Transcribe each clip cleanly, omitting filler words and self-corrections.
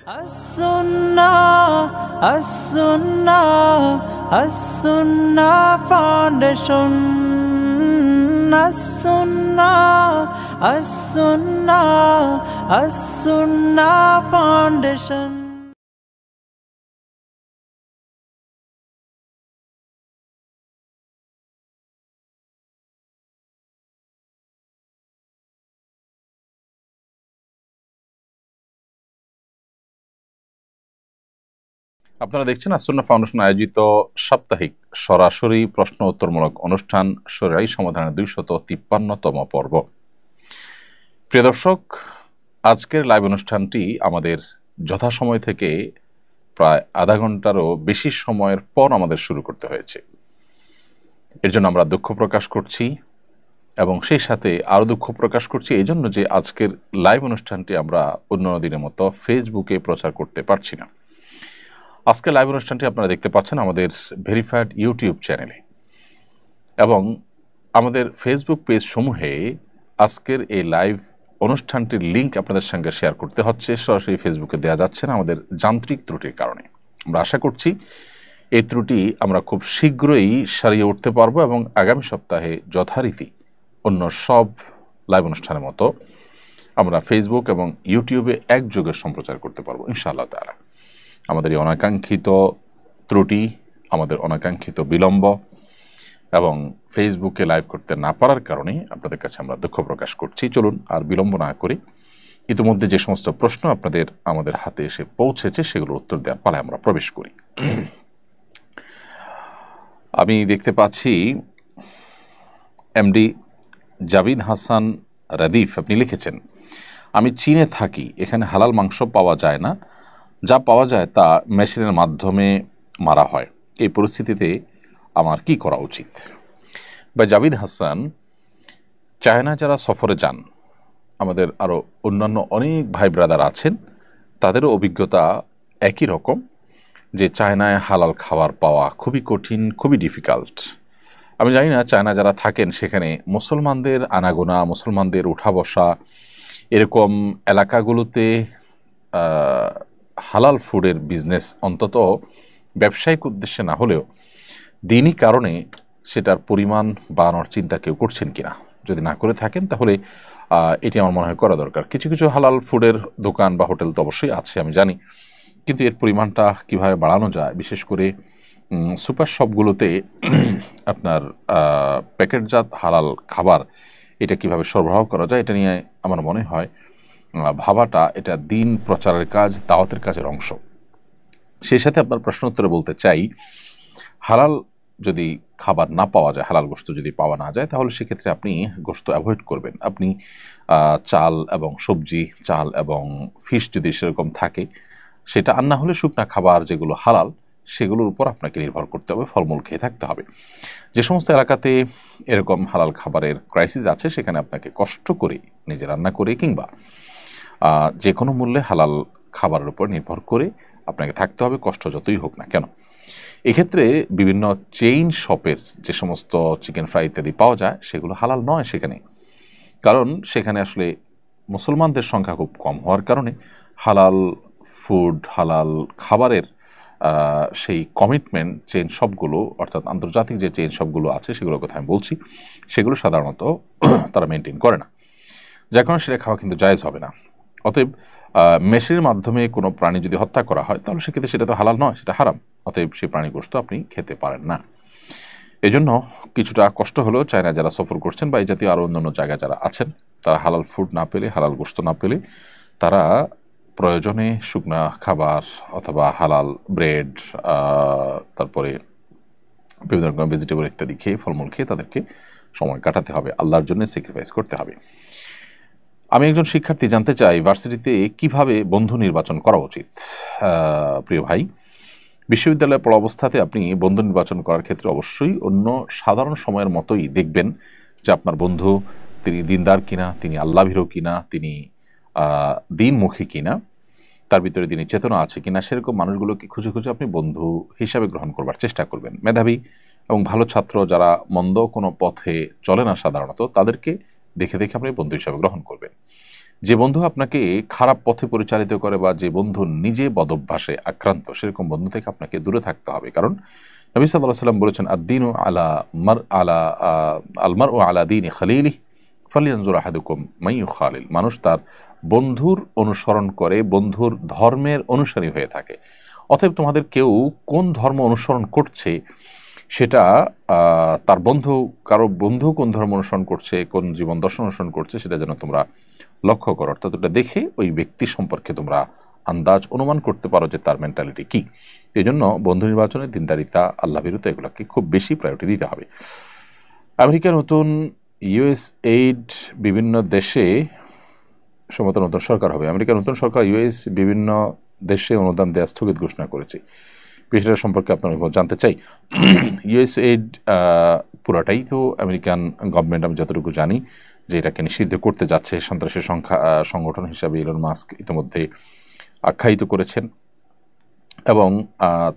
As-Sunnah Foundation. As-Sunnah Foundation. আপনারা দেখছেন as-Sunnah foundation আয়োজিত সাপ্তাহিক সরাসরি প্রশ্ন উত্তরমূলক অনুষ্ঠান শরীআই সমাধানের 253তম পর্ব। প্রিয় দর্শক, আজকের লাইভ অনুষ্ঠানটি আমাদের যথাসময় থেকে প্রায় আধা ঘন্টারও বেশি সময়ের পর আমাদের শুরু করতে হয়েছে। এর জন্য আমরা দুঃখ প্রকাশ করছি এবং সেই সাথে আরও দুঃখ প্রকাশ করছি এই জন্য যে আজকের লাইভ অনুষ্ঠানটি আমরা অন্যান্য দিনের মতো ফেসবুকে প্রচার করতে পারছি না। আজকে লাইভ অনুষ্ঠানটি আপনারা দেখতে পাচ্ছেন আমাদের ভেরিফাইড ইউটিউব চ্যানেলে এবং আমাদের ফেসবুক পেজ সমূহে আজকের এই লাইভ অনুষ্ঠানটির লিঙ্ক আপনাদের সঙ্গে শেয়ার করতে হচ্ছে, সরাসরি ফেসবুকে দেওয়া যাচ্ছে না আমাদের যান্ত্রিক ত্রুটির কারণে। আমরা আশা করছি এই ত্রুটি আমরা খুব শীঘ্রই সারিয়ে উঠতে পারবো এবং আগামী সপ্তাহে যথারীতি অন্য সব লাইভ অনুষ্ঠানের মতো আমরা ফেসবুক এবং ইউটিউবে একযোগে সম্প্রচার করতে পারবো ইনশাআল্লাহ তাআলা। আমাদের এই অনাকাঙ্ক্ষিত ত্রুটি, আমাদের অনাকাঙ্ক্ষিত বিলম্ব এবং ফেসবুকে লাইভ করতে না পারার কারণে আপনাদের কাছে আমরা দুঃখ প্রকাশ করছি। চলুন আর বিলম্ব না করি ইতিমধ্যে যে সমস্ত প্রশ্ন আপনাদের আমাদের হাতে এসে পৌঁছেছে সেগুলোর উত্তর দেওয়ার পালায় আমরা প্রবেশ করি। আমি দেখতে পাচ্ছি এমডি জাবিদ হাসান রাদিফ, আপনি লিখেছেন, আমি চীনে থাকি, এখানে হালাল মাংস পাওয়া যায় না, যা পাওয়া যায় তা মেশিনের মাধ্যমে মারা হয়, এই পরিস্থিতিতে আমার কি করা উচিত? বা জাবিদ হাসান, চায়না যারা সফরে যান, আমাদের আরও অন্যান্য অনেক ভাই ব্রাদার আছেন, তাদেরও অভিজ্ঞতা একই রকম যে চায়নায় হালাল খাবার পাওয়া খুবই কঠিন, খুবই ডিফিকাল্ট। আমি জানি না চায়না যারা থাকেন সেখানে মুসলমানদের আনাগোনা, মুসলমানদের উঠা বসা, এরকম এলাকাগুলোতে হালাল ফুডের বিজনেস অন্তত ব্যবসায়িক উদ্দেশ্যে না হলেও দিনই কারণে সেটার পরিমাণ বাড়ানোর চিন্তা কেউ করছেন কিনা। যদি না করে থাকেন তাহলে এটি আমার মনে হয় করা দরকার। কিছু কিছু হালাল ফুডের দোকান বা হোটেল তো অবশ্যই আছে আমি জানি, কিন্তু এর পরিমাণটা কিভাবে বাড়ানো যায়, বিশেষ করে সুপার শপগুলোতে আপনার প্যাকেটজাত হালাল খাবার এটা কিভাবে সরবরাহ করা যায়, এটা নিয়ে আমার মনে হয় ভাবাটা এটা দিন প্রচারের কাজ, দাওয়াতের কাজের অংশ। সেই সাথে আপনার প্রশ্ন উত্তরে বলতে চাই, হালাল যদি খাবার না পাওয়া যায়, হালাল গোশত যদি পাওয়া না যায়, তাহলে সেক্ষেত্রে আপনি গোশত অ্যাভয়েড করবেন। আপনি চাল এবং সবজি, চাল এবং ফিশ যদি সেরকম থাকে সেটা, আর না হলে শুকনা খাবার যেগুলো হালাল সেগুলোর উপর আপনাকে নির্ভর করতে হবে, ফলমূল খেয়ে থাকতে হবে। যে সমস্ত এলাকাতে এরকম হালাল খাবারের ক্রাইসিস আছে সেখানে আপনাকে কষ্ট করে নিজে রান্না করে কিংবা যে কোনো মূল্যে হালাল খাবারের উপর নির্ভর করে আপনাকে থাকতে হবে, কষ্ট যতই হোক না কেন। এক্ষেত্রে বিভিন্ন চেইন শপের যে সমস্ত চিকেন ফ্রাই ইত্যাদি পাওয়া যায় সেগুলো হালাল নয় সেখানে, কারণ সেখানে আসলে মুসলমানদের সংখ্যা খুব কম হওয়ার কারণে হালাল ফুড, হালাল খাবারের সেই কমিটমেন্ট চেইন শপগুলো, অর্থাৎ আন্তর্জাতিক যে চেইন শপগুলো আছে সেগুলোর কথা আমি বলছি, সেগুলো সাধারণত তারা মেনটেন করে না, যার কারণে সেটা খাওয়া কিন্তু জায়েজ হবে না। অতএব মেশিনের মাধ্যমে কোনো প্রাণী যদি হত্যা করা হয় তাহলে সেক্ষেত্রে সেটা তো হালাল নয়, সেটা হারাম। অতএব সেই প্রাণী গোশত আপনি খেতে পারেন না। এজন্য কিছুটা কষ্ট হলেও চায়না যারা সফর করছেন বা এই জাতীয় আরও অন্যান্য জায়গায় যারা আছেন, তারা হালাল ফুড না পেলে, হালাল গোশত না পেলে তারা প্রয়োজনে শুকনা খাবার অথবা হালাল ব্রেড, তারপরে বিভিন্ন রকম ভেজিটেবল ইত্যাদি খেয়ে, ফলমূল খেয়ে তাদেরকে সময় কাটাতে হবে, আল্লাহর জন্য স্যাক্রিফাইস করতে হবে। আমি একজন শিক্ষার্থী, জানতে চাই ভার্সিটিতে কিভাবে বন্ধু নির্বাচন করা উচিত। প্রিয় ভাই, বিশ্ববিদ্যালয়ে পড়া অবস্থাতে আপনি বন্ধু নির্বাচন করার ক্ষেত্রে অবশ্যই অন্য সাধারণ সময়ের মতোই দেখবেন যে আপনার বন্ধু তিনি দিনদার কিনা, তিনি আল্লাহভীরু কিনা, তিনি দিনমুখী কিনা, তার ভিতরে তিনি চেতনা আছে কিনা, সেরকম মানুষগুলোকে খুঁজে খুঁজে আপনি বন্ধু হিসাবে গ্রহণ করবার চেষ্টা করবেন। মেধাবী এবং ভালো ছাত্র যারা মন্দ কোনো পথে চলে না সাধারণত, তাদেরকে দেখে দেখে আপনি বন্ধু হিসাবে গ্রহণ করবেন। যে বন্ধু আপনাকে খারাপ পথে পরিচালিত করে বা যে বন্ধু নিজে বদভ্যাসে আক্রান্ত, সেরকম বন্ধু থেকে আপনাকে দূরে থাকতে হবে। কারণ নবী সাল্লাল্লাহু আলাইহি ওয়াসাল্লাম বলেছেন, আদ-দীনু আল-মারউ আলা দীনি খালিলিহি ফালইয়ানজুর আহাদুকুম মান ইউখালিল। মানুষ তার বন্ধুর অনুসরণ করে, বন্ধুর ধর্মের অনুসারী হয়ে থাকে। অতএব তোমাদের কেউ কোন ধর্ম অনুসরণ করছে সেটা তার কারো বন্ধু কোন ধর্ম অনুসরণ করছে, কোন জীবন দর্শন অনুসরণ করছে, সেটা যেন তোমরা লক্ষ্য করো। অর্থাৎ ওটা দেখে ওই ব্যক্তি সম্পর্কে তোমরা আন্দাজ অনুমান করতে পারো যে তার মেন্টালিটি কী। এই জন্য বন্ধু নির্বাচনে দিনদারিতা, আল্লাহ বিরুদ্ধে এগুলোকে খুব বেশি প্রায়োরিটি দিতে হবে। আমেরিকার নতুন ইউএস এইড বিভিন্ন দেশে সম্ভবত নতুন সরকার হবে। আমেরিকার নতুন সরকার ইউএস বিভিন্ন দেশে অনুদান দেওয়া স্থগিত ঘোষণা করেছে। বিষয়টা সম্পর্কে আপনার জানতে চাই। ইউএস এইড পুরাটাই তো আমেরিকান গভর্নমেন্ট, আমি যতটুকু জানি যে এটাকে নিষিদ্ধ করতে যাচ্ছে। সন্ত্রাসী সংগঠন হিসাবে ইলন মাস্ক ইতিমধ্যে আখ্যায়িত করেছেন এবং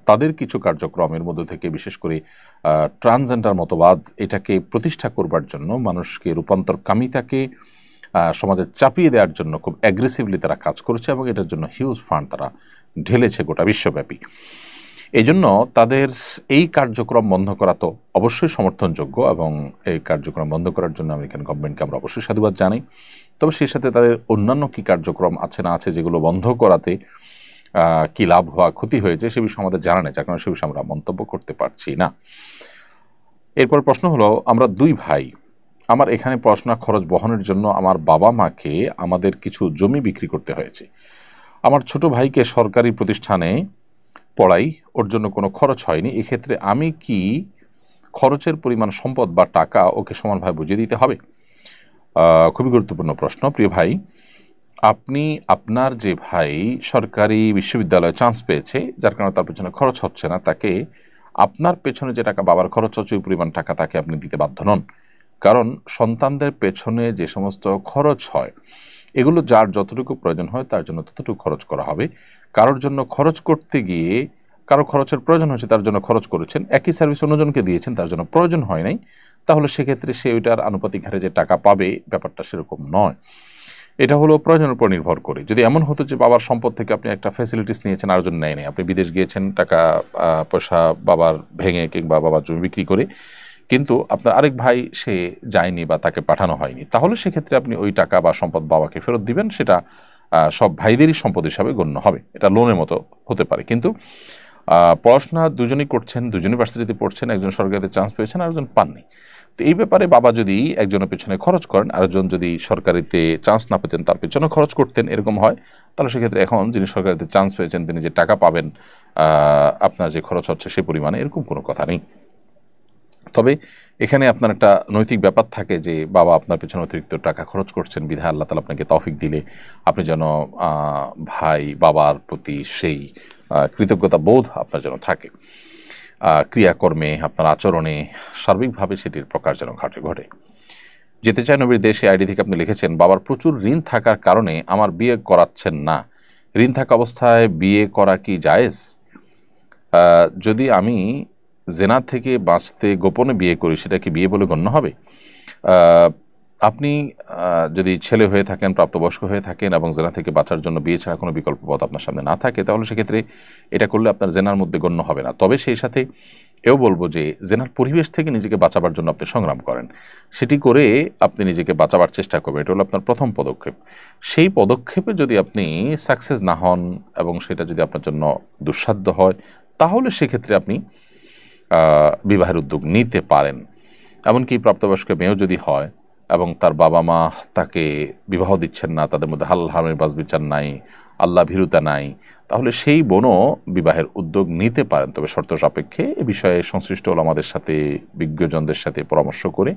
তাদের কিছু কার্যক্রমের মধ্য থেকে বিশেষ করে ট্রান্সজেন্ডার মতবাদ এটাকে প্রতিষ্ঠা করবার জন্য, মানুষকে রূপান্তরকামিতাকে সমাজে চাপিয়ে দেওয়ার জন্য খুব অ্যাগ্রেসিভলি তারা কাজ করেছে এবং এটার জন্য হিউজ ফান্ড তারা ঢেলেছে গোটা বিশ্বব্যাপী। এই জন্য তাদের এই কার্যক্রম বন্ধ করা তো অবশ্যই সমর্থনযোগ্য এবং এই কার্যক্রম বন্ধ করার জন্য আমেরিকান গভর্নমেন্টকে আমরা অবশ্যই সাধুবাদ জানাই। তবে সেই সাথে তাদের অন্যান্য কী কার্যক্রম আছে না আছে যেগুলো বন্ধ করাতে কী লাভ হওয়া ক্ষতি হয়েছে সে বিষয়ে আমাদের জানা নেই, যার কারণে সে বিষয়ে আমরা মন্তব্য করতে পারছি না। এরপর প্রশ্ন হলো, আমরা দুই ভাই, আমার এখানে পড়াশোনা খরচ বহনের জন্য আমার বাবা মাকে আমাদের কিছু জমি বিক্রি করতে হয়েছে। আমার ছোট ভাইকে সরকারি প্রতিষ্ঠানে পড়াই, ওর জন্য কোনো খরচ হয়নি। এক্ষেত্রে আমি কি খরচের পরিমাণ সম্পদ বা টাকা ওকে সমানভাবে বুঝিয়ে দিতে হবে? খুবই গুরুত্বপূর্ণ প্রশ্ন। প্রিয় ভাই, আপনি আপনার যে ভাই সরকারি বিশ্ববিদ্যালয়ে চান্স পেয়েছে, যার কারণে তার পেছনে খরচ হচ্ছে না, তাকে আপনার পেছনে যে টাকা বাবার খরচ হচ্ছে ওই পরিমাণ টাকা তাকে আপনি দিতে বাধ্য নন। কারণ সন্তানদের পেছনে যে সমস্ত খরচ হয় এগুলো যার যতটুকু প্রয়োজন হয় তার জন্য ততটুকু খরচ করা হবে। কারোর জন্য খরচ করতে গিয়ে কারো খরচের প্রয়োজন হয়েছে, তার জন্য খরচ করেছেন, একই সার্ভিস অন্যজনকে দিয়েছেন, তার জন্য প্রয়োজন হয় নাই, তাহলে সেক্ষেত্রে সে ওইটার আনুপাতিক হারে যে টাকা পাবে ব্যাপারটা সেরকম নয়। এটা হলো প্রয়োজনের উপর নির্ভর করে। যদি এমন হতো যে বাবার সম্পদ থেকে আপনি একটা ফ্যাসিলিটিস নিয়েছেন, আরেকজন নেয় নেই, আপনি বিদেশ গিয়েছেন টাকা পয়সা বাবার ভেঙে কিংবা বাবার জমি বিক্রি করে, কিন্তু আপনার আরেক ভাই সে যায়নি বা তাকে পাঠানো হয়নি, তাহলে সেক্ষেত্রে আপনি ওই টাকা বা সম্পদ বাবাকে ফেরত দিবেন। সেটা সব ভাইদেরই সম্পদ হিসাবে গণ্য হবে, এটা লোনের মতো হতে পারে। কিন্তু পড়াশোনা দুজনেই করছেন, দুজন ইউনিভার্সিটিতে পড়ছেন, একজন সরকারিতে চান্স পেয়েছেন, আরেকজন পাননি। তো এই ব্যাপারে বাবা যদি একজনের পেছনে খরচ করেন, আরেকজন যদি সরকারিতে চান্স না পেতেন তার পেছনে খরচ করতেন, এরকম হয়, তাহলে সেক্ষেত্রে এখন যিনি সরকারিতে চান্স পেয়েছেন তিনি যে টাকা পাবেন আপনার যে খরচ হচ্ছে সে পরিমাণে, এরকম কোনো কথা নেই। তবে এখানে আপনার একটা নৈতিক ব্যাপার থাকে যে বাবা আপনার পেছনে অতিরিক্ত টাকা খরচ করছেন, বিধায় আল্লাহ তাআলা আপনাকে তৌফিক দিলে আপনি যেন ভাই বাবার প্রতি সেই কৃতজ্ঞতা বোধ আপনার যেন থাকে, ক্রিয়াকর্মে আপনার আচরণে সার্বিকভাবে সেটির প্রকাশ যেন ঘটে। যেতে চাই নবীর দেশে আইডি থেকে আপনি লিখেছেন, বাবার প্রচুর ঋণ থাকার কারণে আমার বিয়ে করাচ্ছেন না, ঋণ থাকা অবস্থায় বিয়ে করা কি জায়েজ? যদি আমি জেনা থেকে বাঁচতে গোপনে বিয়ে করি সেটা কি বিয়ে বলে গণ্য হবে? আপনি যদি ছেলে হয়ে থাকেন, প্রাপ্তবয়স্ক হয়ে থাকেন এবং জেনা থেকে বাঁচার জন্য বিয়ে ছাড়া কোনো বিকল্প পথ আপনার সামনে না থাকে, তাহলে সেক্ষেত্রে এটা করলে আপনার জেনার মধ্যে গণ্য হবে না। তবে সেই সাথে এও বলবো যে জেনার পরিবেশ থেকে নিজেকে বাঁচাবার জন্য আপনি সংগ্রাম করেন, সেটি করে আপনি নিজেকে বাঁচাবার চেষ্টা করবেন, এটা হলো আপনার প্রথম পদক্ষেপ। সেই পদক্ষেপে যদি আপনি সাকসেস না হন এবং সেটা যদি আপনার জন্য দুঃসাধ্য হয়, তাহলে সেক্ষেত্রে আপনি বিবাহের উদ্যোগ নিতে পারেন। এমনকি প্রাপ্তবয়স্ক মেয়েও যদি হয় এবং তার বাবা মা তাকে বিবাহ দিচ্ছেন না, তাদের মধ্যে হালাল হারামের বাছবিচার নাই, আল্লাহ ভীরুতা নাই, তাহলে সেই বোনও বিবাহের উদ্যোগ নিতে পারেন। তবে শর্ত সাপেক্ষে এ বিষয়ে সংশ্লিষ্ট ওলামাদের সাথে, বিজ্ঞজনদের সাথে পরামর্শ করে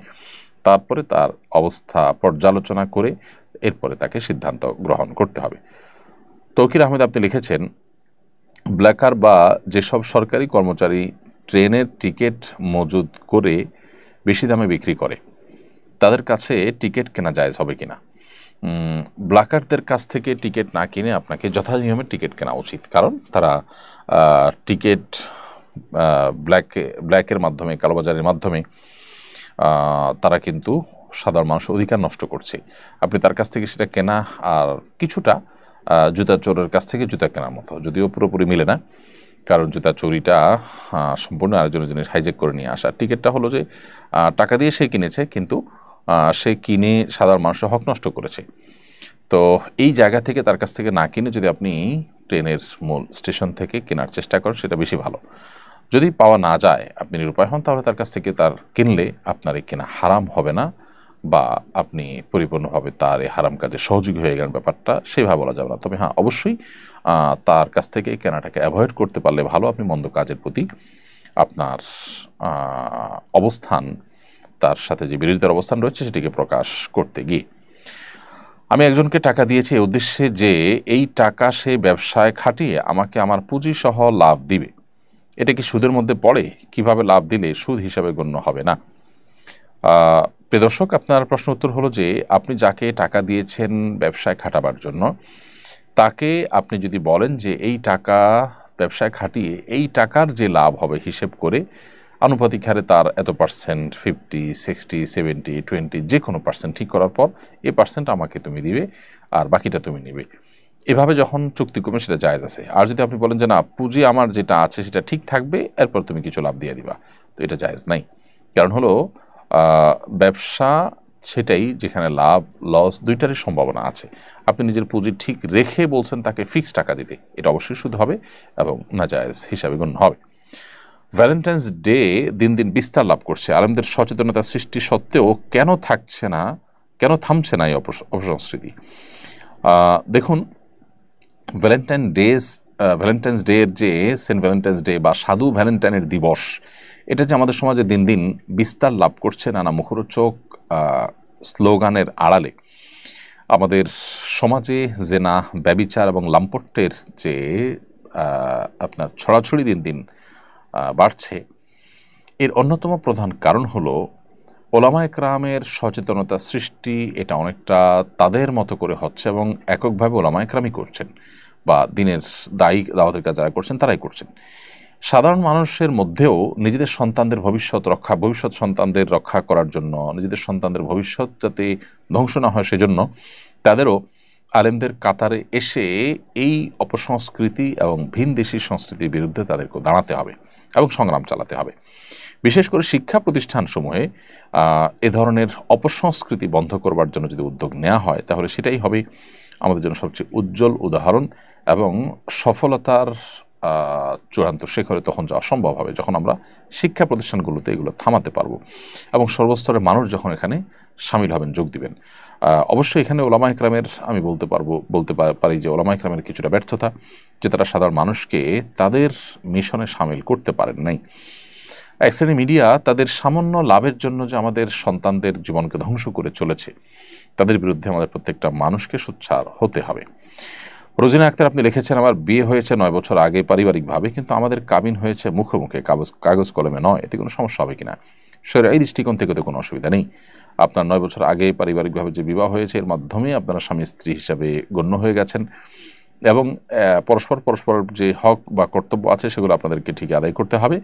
তারপরে তার অবস্থা পর্যালোচনা করে এরপরে তাকে সিদ্ধান্ত গ্রহণ করতে হবে। তৌকির আহমেদ আপনি লিখেছেন, ব্ল্যাকার বা যেসব সরকারি কর্মচারী ট্রেনের টিকিট মজুদ করে বেশি দামে বিক্রি করে তাদের কাছে টিকিট কেনা জায়েজ হবে কিনা? ব্ল্যাকারদের কাছ থেকে টিকিট না কিনে আপনাকে যথানিয়মে টিকিট কেনা উচিত, কারণ তারা টিকিট ব্ল্যাকের মাধ্যমে, কালোবাজারের মাধ্যমে তারা কিন্তু সাধারণ মানুষের অধিকার নষ্ট করছে। আপনি তার কাছ থেকে সেটা কেনা আর কিছুটা জুতা চোরের কাছ থেকে জুতা কেনার মতো, যদিও পুরোপুরি মিলে না, কারণ জুতা চুরিটা সম্পূর্ণ আরেকজনের জিনিস হাইজ্যাক করে নিয়ে আসা। টিকিটটা হলো যে টাকা দিয়ে সে কিনেছে, কিন্তু সে কিনে সাধারণ মানুষের হক নষ্ট করেছে। তো এই জায়গা থেকে তার কাছ থেকে না কিনে যদি আপনি ট্রেনের মূল স্টেশন থেকে কেনার চেষ্টা করেন, সেটা বেশি ভালো। যদি পাওয়া না যায়, আপনি নিরুপায় হন, তাহলে তার কাছ থেকে তার কিনলে আপনার এই কেনা হারাম হবে না, বা আপনি পরিপূর্ণভাবে তার এই হারাম কাজে সহযোগী হয়ে গেলেন, ব্যাপারটা সেভাবে বলা যাবে না। তবে হ্যাঁ, অবশ্যই তার কাছ থেকে কেনাটাকে অ্যাভয়েড করতে পারলে ভালো, আপনি মন্দ কাজের প্রতি আপনার অবস্থান, তার সাথে যে বিরোধিতার অবস্থান রয়েছে সেটিকে প্রকাশ করতে গিয়ে। আমি একজনকে টাকা দিয়েছি এই উদ্দেশ্যে যে এই টাকা সে ব্যবসায় খাটিয়ে আমাকে আমার পুঁজি সহ লাভ দিবে, এটা কি সুদের মধ্যে পড়ে? কিভাবে লাভ দিলে সুদ হিসাবে গণ্য হবে না? প্রিয় দর্শক, আপনার প্রশ্ন উত্তর হলো যে আপনি যাকে টাকা দিয়েছেন ব্যবসায় খাটাবার জন্য, তাকে আপনি যদি বলেন যে এই টাকা ব্যবসায় খাটিয়ে এই টাকার যে লাভ হবে হিসেব করে আনুপাতিক হারে তার এত পার্সেন্ট, 50, 60, 70, 20 যে কোনো পার্সেন্ট ঠিক করার পর এই পার্সেন্ট আমাকে তুমি দিবে আর বাকিটা তুমি নিবে, এভাবে যখন চুক্তি করবে সেটা জায়েজ আছে। আর যদি আপনি বলেন যে না, পুঁজি আমার যেটা আছে সেটা ঠিক থাকবে, এরপর তুমি কিছু লাভ দিয়ে দিবা, তো এটা জায়েজ নাই। কারণ হলো ব্যবসা সেটাই যেখানে লাভ লস দুইটারই সম্ভাবনা আছে। আপনি নিজের পুঁজি ঠিক রেখে বলছেন তাকে ফিক্সড টাকা দিতে, এটা অবশ্যই সুদ হবে এবং নাজায়েজ হিসাবে গণ্য হবে। ভ্যালেন্টাইন্স ডে দিন দিন বিস্তার লাভ করছে, আলেমদের সচেতনতা সৃষ্টি সত্ত্বেও কেন থামছে না এই অপসংস্কৃতি? দেখুন, ভ্যালেন্টাইন্স ডে এর যে সেন্ট ভ্যালেন্টাইন্স ডে বা সাধু ভ্যালেন্টাইনের দিবস, এটা যে আমাদের সমাজে দিন দিন বিস্তার লাভ করছে নানা মুখরোচক স্লোগানের আড়ালে, আমাদের সমাজে জেনা, ব্যভিচার এবং লাম্পট্যের যে আপনার ছড়াছড়ি দিন দিন বাড়ছে, এর অন্যতম প্রধান কারণ হলো ওলামায়ে কেরামের সচেতনতা সৃষ্টি। এটা অনেকটা তাদের মতো করে হচ্ছে এবং এককভাবে ওলামায়ে কেরামই করছেন, বা দিনের দাওয়াতের কাজ যারা করছেন তারাই করছেন। সাধারণ মানুষের মধ্যেও নিজেদের সন্তানদের ভবিষ্যৎ সন্তানদের রক্ষা করার জন্য, নিজেদের সন্তানদের ভবিষ্যৎ যাতে ধ্বংস না হয় সেজন্য তাদেরও আলেমদের কাতারে এসে এই অপসংস্কৃতি এবং ভিনদেশী সংস্কৃতির বিরুদ্ধে তাদেরকে দাঁড়াতে হবে এবং সংগ্রাম চালাতে হবে। বিশেষ করে শিক্ষা প্রতিষ্ঠানসমূহে এ ধরনের অপসংস্কৃতি বন্ধ করবার জন্য যদি উদ্যোগ নেওয়া হয়, তাহলে সেটাই হবে আমাদের জন্য সবচেয়ে উজ্জ্বল উদাহরণ এবং সফলতার চূড়ান্ত শিখরে তখন যাওয়া সম্ভব হবে, যখন আমরা শিক্ষা প্রতিষ্ঠানগুলোতে এগুলো থামাতে পারবো এবং সর্বস্তরের মানুষ যখন এখানে সামিল হবেন, যোগ দিবেন। অবশ্যই এখানে ওলামায়ে কেরামের আমি বলতে পারি যে ওলামায়ে কেরামের কিছুটা ব্যর্থতা, যে তারা সাধারণ মানুষকে তাদের মিশনে সামিল করতে পারেন নাই। এক শ্রেণী মিডিয়া তাদের সামান্য লাভের জন্য যে আমাদের সন্তানদের জীবনকে ধ্বংস করে চলেছে, তাদের বিরুদ্ধে আমাদের প্রত্যেকটা মানুষকে সোচ্চার হতে হবে। রোজিনা আক্তার, আপনি লিখেছেন আমার বিয়ে হয়েছে 9 বছর আগে পারিবারিকভাবে, কিন্তু আমাদের কাবিন হয়েছে মুখে মুখে, কাগজ কলমে নয়, এতে কোনো সমস্যা হবে কিনা? এই দৃষ্টিকোণ থেকে তো কোনো অসুবিধা নেই। আপনার 9 বছর আগে পারিবারিকভাবে যে বিবাহ হয়েছে, এর মাধ্যমে আপনারা স্বামী স্ত্রী হিসাবে গণ্য হয়ে গেছেন এবং পরস্পর যে হক বা কর্তব্য আছে সেগুলো আপনাদেরকে ঠিক আদায় করতে হবে,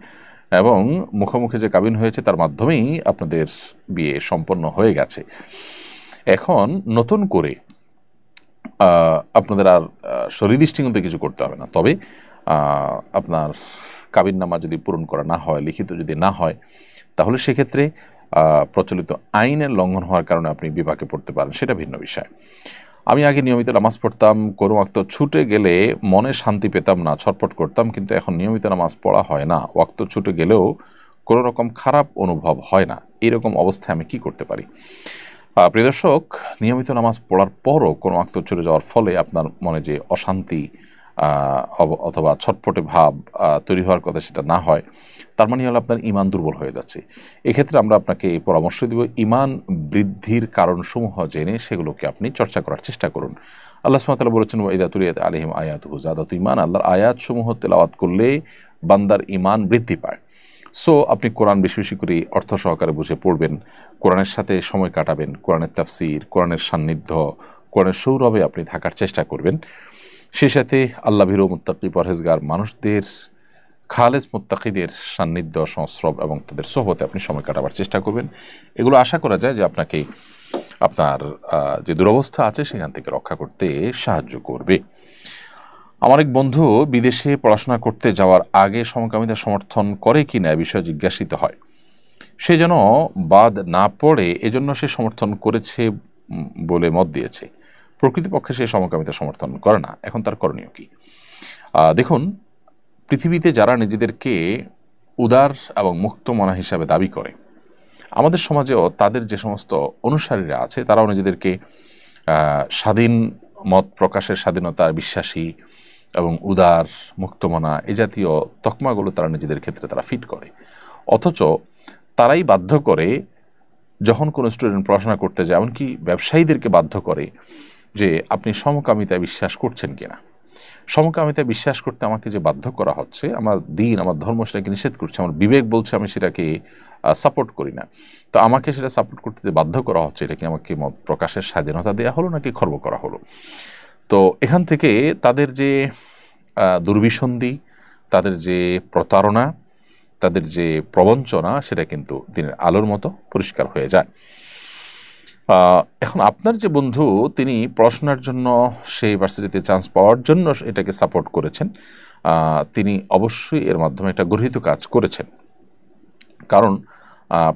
এবং মুখোমুখি যে কাবিন হয়েছে তার মাধ্যমেই আপনাদের বিয়ে সম্পন্ন হয়ে গেছে। এখন নতুন করে আপনাদের আর শরীর দৃষ্টিকোণে কিছু করতে হবে না। তবে আপনার কাবিননামা যদি পূরণ করা না হয়, লিখিত যদি না হয়, তাহলে সেক্ষেত্রে প্রচলিত আইনের লঙ্ঘন হওয়ার কারণে আপনি বিপাকে পড়তে পারেন, সেটা ভিন্ন বিষয়। আমি আগে নিয়মিত নামাজ পড়তাম, কোনো ওয়াক্ত ছুটে গেলে মনে শান্তি পেতাম না, ছটফট করতাম, কিন্তু এখন নিয়মিত নামাজ পড়া হয় না, ওয়াক্ত ছুটে গেলেও কোনো রকম খারাপ অনুভব হয় না। এরকম অবস্থায় আমি কি করতে পারি? প্রিয় দর্শক, নিয়মিত নামাজ পড়ার পরও কোনো ওয়াক্ত ছুটে যাওয়ার ফলে আপনার মনে যে অশান্তি অথবা ছটফটে ভাব তৈরি হওয়ার কথা সেটা না হয়, তার মানে হলো আপনার ঈমান দুর্বল হয়ে যাচ্ছে। এক্ষেত্রে আমরা আপনাকে পরামর্শ দিব, ঈমান বৃদ্ধির কারণসমূহ জেনে সেগুলোকে আপনি চর্চা করার চেষ্টা করুন। আল্লাহ সুবহানাহু ওয়া তাআলা বলেছেন, ওয়া ইযা তুলিয়াত আলাইহিম আয়াতুহু যাদাতু ঈমান, আল্লাহর আয়াতসমূহ তেলাওয়াত করলে বান্দার ঈমান বৃদ্ধি পায়। সো আপনি কোরআন বেশি বেশি করে অর্থ সহকারে বুঝে পড়বেন, কোরআনের সাথে সময় কাটাবেন, কোরআনের তাফসির, কোরআনের সান্নিধ্য, কোরআনের সৌরভে আপনি থাকার চেষ্টা করবেন। সেই সাথে আল্লাহ ভীরু মুত্তাকি পরহেজগার মানুষদের খালেস মুত্তাকিদের সান্নিধ্য, সংস্রব এবং তাদের সোহবতে আপনি সময় কাটাবার চেষ্টা করবেন। এগুলো আশা করা যায় যে আপনাকে আপনার যে দুরবস্থা আছে সেখান থেকে রক্ষা করতে সাহায্য করবে। আমার এক বন্ধু বিদেশে পড়াশোনা করতে যাওয়ার আগে সমকামিতা সমর্থন করে কিনা এ বিষয়ে জিজ্ঞাসিত হয়। সে যেন বাদ না পড়ে এজন্য সে সমর্থন করেছে বলে মত দিয়েছে। প্রকৃতপক্ষে সে সমকামিতা সমর্থন করে না। এখন তার করণীয় কি? দেখুন, পৃথিবীতে যারা নিজেদেরকে উদার এবং মুক্ত মনা হিসাবে দাবি করে, আমাদের সমাজেও তাদের যে সমস্ত অনুসারীরা আছে তারাও নিজেদেরকে স্বাধীন মত প্রকাশের স্বাধীনতার বিশ্বাসী এবং উদার মুক্তমনা এই জাতীয় তকমাগুলো তারা নিজেদের ক্ষেত্রে তারা ফিট করে। অথচ তারাই বাধ্য করে যখন কোনো স্টুডেন্ট পড়াশোনা করতে যায়, এমনকি ব্যবসায়ীদেরকে বাধ্য করে যে আপনি সমকামিতায় বিশ্বাস করছেন কিনা। সমকামিতায় বিশ্বাস করতে আমাকে যে বাধ্য করা হচ্ছে, আমার দিন আমার ধর্ম সেটাকে নিষেধ করছে, আমার বিবেক বলছে আমি সেটাকে সাপোর্ট করি না। তো আমাকে সেটা সাপোর্ট করতে যে বাধ্য করা হচ্ছে, এটা কি আমাকে মত প্রকাশের স্বাধীনতা দেওয়া হলো নাকি খর্ব করা হলো? তো এখান থেকে তাদের যে দুর্বিসন্ধি, তাদের যে প্রতারণা, তাদের যে প্রবঞ্চনা, সেটা কিন্তু দিনের আলোর মতো পরিষ্কার হয়ে যায়। এখন আপনার যে বন্ধু তিনি পড়াশোনার জন্য সেই ইউনিভার্সিটিতে চান্স পাওয়ার জন্য এটাকে সাপোর্ট করেছেন, তিনি অবশ্যই এর মাধ্যমে একটা গর্হিত কাজ করেছেন। কারণ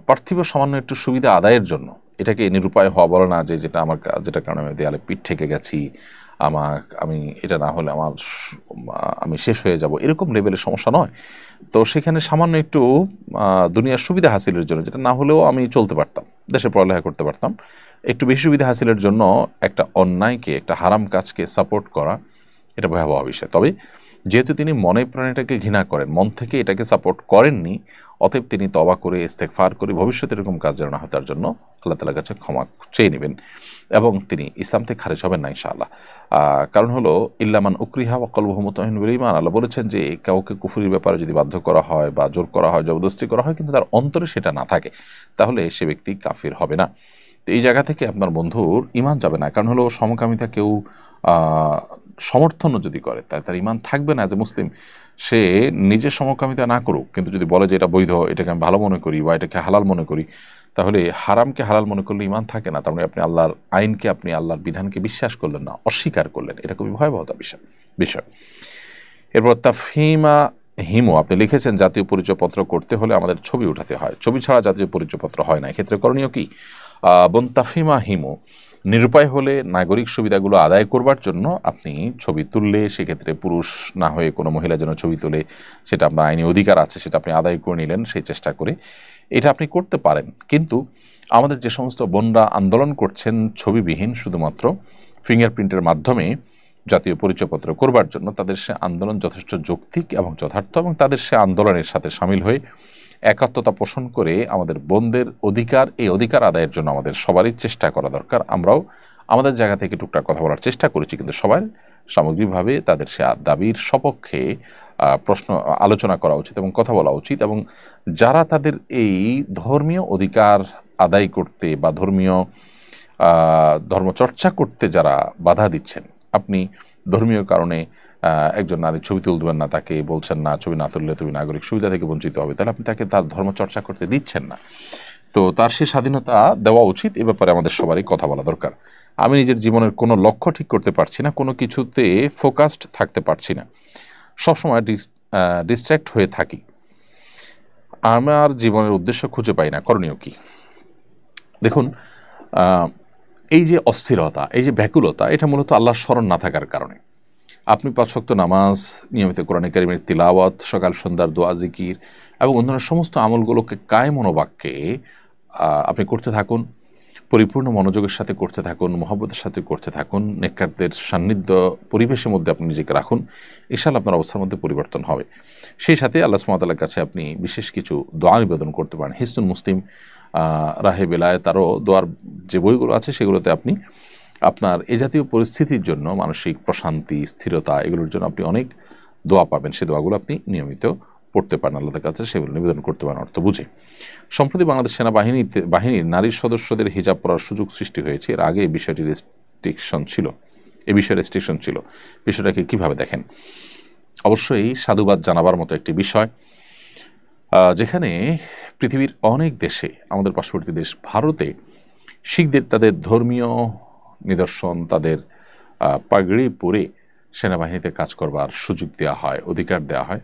পার্থিব সামান্য একটু সুবিধা আদায়ের জন্য এটাকে নিরুপায় হওয়া বলে না যে যেটা কারণে আমি দেয়ালে পিঠ ঠেকে গেছি, আমি এটা না হলে আমি শেষ হয়ে যাব, এরকম লেভেলের সমস্যা নয়। তো সেখানে সামান্য একটু দুনিয়ার সুবিধা হাসিলের জন্য, যেটা না হলেও আমি চলতে পারতাম, দেশে পড়ালেখা করতে পারতাম, একটু বেশি সুবিধা হাসিলের জন্য একটা অন্যায়কে, একটা হারাম কাজকে সাপোর্ট করা, এটা ভয়াবহ বিষয়। তবে যেহেতু তিনি মনে প্রাণীটাকে ঘৃণা করেন, মন থেকে এটাকে সাপোর্ট করেননি, অতএব তিনি তওবা করে ইস্তেগফার করে ভবিষ্যতে এরকম কাজ যেন না হয় তার জন্য আল্লাহ তাআলার কাছে ক্ষমা চেয়ে নেবেন এবং তিনি ইসলাম থেকে খারিজ হবেন না ইনশাআল্লাহ। কারণ হলো ইল্লামান উকরিহা ওয়া কলবুহু মুতমাইন্নুন বিল ঈমান, আল্লাহ বলেছেন যে কাউকে কুফরির ব্যাপারে যদি বাধ্য করা হয় বা জোর করা হয়, জবরদস্তি করা হয়, কিন্তু তার অন্তরে সেটা না থাকে, তাহলে সে ব্যক্তি কাফির হবে না। তো এই জায়গা থেকে আপনার বন্ধুর ঈমান যাবে না। কারণ হলো সমকামিতা কেউ সমর্থনও যদি করে তার ঈমান থাকবে না। যে মুসলিম সে নিজে সমকামিতা না করুক, কিন্তু যদি বলে যে এটা বৈধ, এটাকে আমি ভালো মনে করি বা এটাকে হালাল মনে করি, তাহলে হারামকে হালাল মনে করলে ঈমান থাকে না। তার মানে আপনি আল্লাহর আইনকে, আপনি আল্লাহর বিধানকে বিশ্বাস করলেন না, অস্বীকার করলেন। এটা খুবই ভয়াবহতা বিষয়। এরপর তাফহিমা হিমো আপনি লিখেছেন, জাতীয় পরিচয়পত্র করতে হলে আমাদের ছবি উঠাতে হয়, ছবি ছাড়া জাতীয় পরিচয়পত্র হয় না, এক্ষেত্রে করণীয় কি? বোন তাফহিমা হিমো, নিরুপায় হলে নাগরিক সুবিধাগুলো আদায় করবার জন্য আপনি ছবি তুললে, সেক্ষেত্রে পুরুষ না হয়ে কোনো মহিলা যেন ছবি তোলে, সেটা আপনার আইনি অধিকার আছে, সেটা আপনি আদায় করে নিলেন সেই চেষ্টা করে, এটা আপনি করতে পারেন। কিন্তু আমাদের যে সমস্ত বোনরা আন্দোলন করছেন ছবিবিহীন শুধুমাত্র ফিঙ্গারপ্রিন্টের মাধ্যমে জাতীয় পরিচয়পত্র করবার জন্য, তাদের সে আন্দোলন যথেষ্ট যৌক্তিক এবং যথার্থ, এবং তাদের সে আন্দোলনের সাথে সামিল হয়ে একাত্মতা পোষণ করে আমাদের বোনদের অধিকার, এই অধিকার আদায়ের জন্য আমাদের সবারই চেষ্টা করা দরকার। আমরাও আমাদের জায়গা থেকে টুকটাক কথা বলার চেষ্টা করেছি, কিন্তু সবার সামগ্রিকভাবে তাদের সে দাবির সপক্ষে আলোচনা করা উচিত এবং কথা বলা উচিত। এবং যারা তাদের এই ধর্মীয় অধিকার আদায় করতে বা ধর্মচর্চা করতে যারা বাধা দিচ্ছেন, আপনি ধর্মীয় কারণে একজন নারীর ছবি তুলবেন না, তাকে বলছেন না ছবি না তুললে তুমি নাগরিক সুবিধা থেকে বঞ্চিত হবে, তাহলে আপনি তাকে তার ধর্মচর্চা করতে দিচ্ছেন না। তো তার সে স্বাধীনতা দেওয়া উচিত, এ ব্যাপারে আমাদের সবারই কথা বলা দরকার। আমি নিজের জীবনের কোনো লক্ষ্য ঠিক করতে পারছি না, কোনো কিছুতে ফোকাসড থাকতে পারছি না, সবসময় ডিস্ট্র্যাক্ট হয়ে থাকি, আমার জীবনের উদ্দেশ্য খুঁজে পাই না, করণীয় কি? দেখুন, এই যে অস্থিরতা, এই যে ব্যাকুলতা, এটা মূলত আল্লাহর স্মরণ না থাকার কারণে। আপনি 5 ওয়াক্ত নামাজ, নিয়মিত কোরআনে কারিমের তিলাওয়াত, সকাল সন্ধ্যার দোয়া জিকির এবং অন্যান্য সমস্ত আমলগুলোকে কায়ে মনোবাক্যে আপনি করতে থাকুন, পরিপূর্ণ মনোযোগের সাথে করতে থাকুন, মহব্বতের সাথে করতে থাকুন, নেককারদের সান্নিধ্য পরিবেশের মধ্যে আপনি নিজেকে রাখুন, ইনশাআল্লাহ আপনার অবস্থার মধ্যে পরিবর্তন হবে। সেই সাথে আল্লাহ সুবহানাহু ওয়া তাআলার কাছে আপনি বিশেষ কিছু দোয়া নিবেদন করতে পারেন। হিসনুল মুসলিম, রাহে বেলায়েত, আরও দোয়ার যে বইগুলো আছে সেগুলোতে আপনি আপনার এ জাতীয় পরিস্থিতির জন্য মানসিক প্রশান্তি, স্থিরতা, এগুলোর জন্য আপনি অনেক দোয়া পাবেন। সেই দোয়াগুলো আপনি নিয়মিত পড়তে পারেন, আল্লাহর কাছে সেগুলো নিবেদন করতে পারেন অর্থ বুঝে। সম্প্রতি বাংলাদেশ সেনাবাহিনীর নারী সদস্যদের হিজাব পরার সুযোগ সৃষ্টি হয়েছে। এর আগে এই বিষয়টি রেস্ট্রিকশন ছিল, বিষয়টাকে কীভাবে দেখেন? অবশ্যই সাধুবাদ জানাবার মতো একটি বিষয়, যেখানে পৃথিবীর অনেক দেশে, আমাদের পার্শ্ববর্তী দেশ ভারতে, শিখদের তাদের ধর্মীয় নিদর্শন, তাদের পাগড়ি পরে সেনাবাহিনীতে কাজ করবার সুযোগ দেওয়া হয়, অধিকার দেওয়া হয়।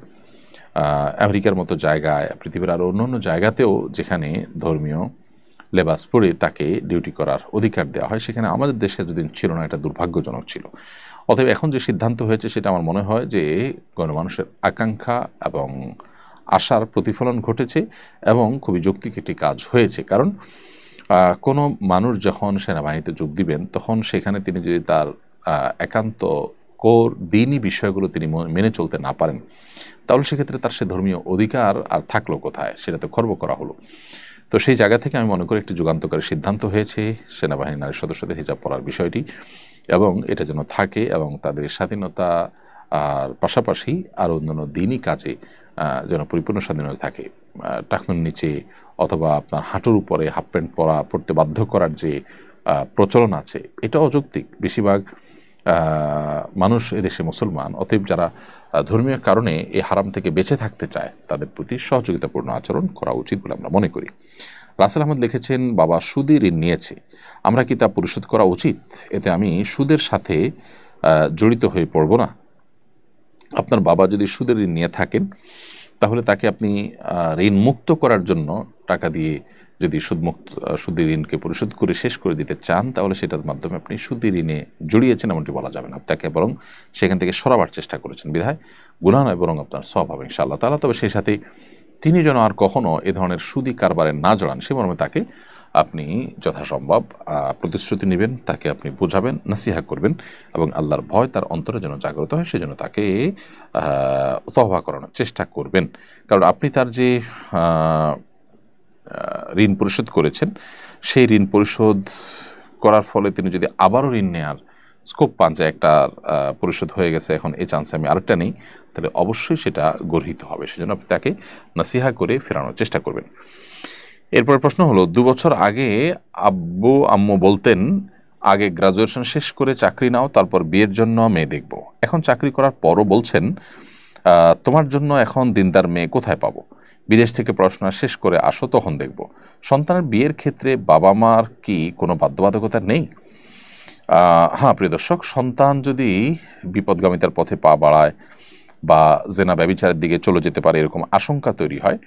আমেরিকার মতো জায়গায়, পৃথিবীর আরও অন্য অন্য জায়গাতেও যেখানে ধর্মীয় লেবাস পরে তাকে ডিউটি করার অধিকার দেওয়া হয়, সেখানে আমাদের দেশে যদিন ছিল না, এটা দুর্ভাগ্যজনক ছিল। অতএব এখন যে সিদ্ধান্ত হয়েছে সেটা আমার মনে হয় যে গণমানুষের আকাঙ্ক্ষা এবং আশার প্রতিফলন ঘটেছে এবং খুবই যৌক্তিক একটি কাজ হয়েছে। কারণ কোনো মানুষ যখন সেনাবাহিনীতে যোগ দিবেন তখন সেখানে তিনি যদি তার একান্ত কোর দিনই বিষয়গুলো তিনি মেনে চলতে না পারেন, তাহলে সেক্ষেত্রে তার সে ধর্মীয় অধিকার আর থাকলো কোথায়, সেটা তো খর্ব করা হলো। তো সেই জায়গা থেকে আমি মনে করি একটি যুগান্তকারী সিদ্ধান্ত হয়েছে সেনাবাহিনী নারী সদস্যদের হিজাব পরার বিষয়টি, এবং এটা যেন থাকে এবং তাদের স্বাধীনতা আর পাশাপাশি আরও অন্যান্য দিনই কাজে যেন পরিপূর্ণ স্বাধীনতা থাকে। টাকনুর নিচে অথবা আপনার হাঁটুর উপরে হাফ প্যান্ট পরতে বাধ্য করার যে প্রচলন আছে, এটা অযৌক্তিক। বেশিরভাগ মানুষ এদেশে মুসলমান, অতএব যারা ধর্মীয় কারণে এই হারাম থেকে বেঁচে থাকতে চায় তাদের প্রতি সহযোগিতাপূর্ণ আচরণ করা উচিত বলে আমরা মনে করি। রাসেল আহমদ লিখেছেন, বাবা সুদে ঋণ নিয়েছে, আমরা কি তা পরিশোধ করা উচিত? এতে আমি সুদের সাথে জড়িত হয়ে পড়ব না? আপনার বাবা যদি সুদের ঋণ নিয়ে থাকেন তাহলে তাকে আপনি ঋণ মুক্ত করার জন্য টাকা দিয়ে যদি সুদের ঋণকে পরিশোধ করে শেষ করে দিতে চান, তাহলে সেটার মাধ্যমে আপনি সুদের ঋণে জড়িয়েছেন এমনটি বলা যাবে না। তাকে বরং সেখান থেকে সরাবার চেষ্টা করেছেন, বিধায় গুনাহ নয় বরং আপনার সওয়াব হবে ইনশাআল্লাহ তাআলা। তবে সেই সাথে তিনি যেন আর কখনো এ ধরনের সুদি কারবারে না জড়ান, সে মর্মে তাকে আপনি যথাসম্ভব প্রতিশ্রুতি নেবেন, তাকে আপনি বোঝাবেন, নাসিহা করবেন এবং আল্লাহর ভয় তার অন্তরে যেন জাগ্রত হয় সেজন্য তাকে তওবা করানোর চেষ্টা করবেন। কারণ আপনি তার যে ঋণ পরিশোধ করেছেন, সেই ঋণ পরিশোধ করার ফলে তিনি যদি আবারও ঋণ নেওয়ার স্কোপ পান যে একটা পরিশোধ হয়ে গেছে, এখন এই চান্সে আমি আরেকটা নেই, তাহলে অবশ্যই সেটা গর্হিত হবে। সেজন্য আপনি তাকে নাসিহা করে ফেরানোর চেষ্টা করবেন। এরপর প্রশ্ন হলো, 2 বছর আগে আব্বু আম্মু বলতেন আগে গ্রাজুয়েশন শেষ করে চাকরি নাও, তারপর বিয়ের জন্য মেয়ে দেখব। এখন চাকরি করার পরও বলছেন তোমার জন্য এখন দিনদার মেয়ে কোথায় পাবো, বিদেশ থেকে পড়াশোনা শেষ করে আসো তখন দেখব। সন্তানের বিয়ের ক্ষেত্রে বাবা মার কি কোনো বাধ্যবাধকতা নেই? হ্যাঁ প্রিয় দর্শক, সন্তান যদি বিপদগামিতার পথে পা বাড়ায় বা জেনা ব্যভিচারের দিকে চলে যেতে পারে এরকম আশঙ্কা তৈরি হয়,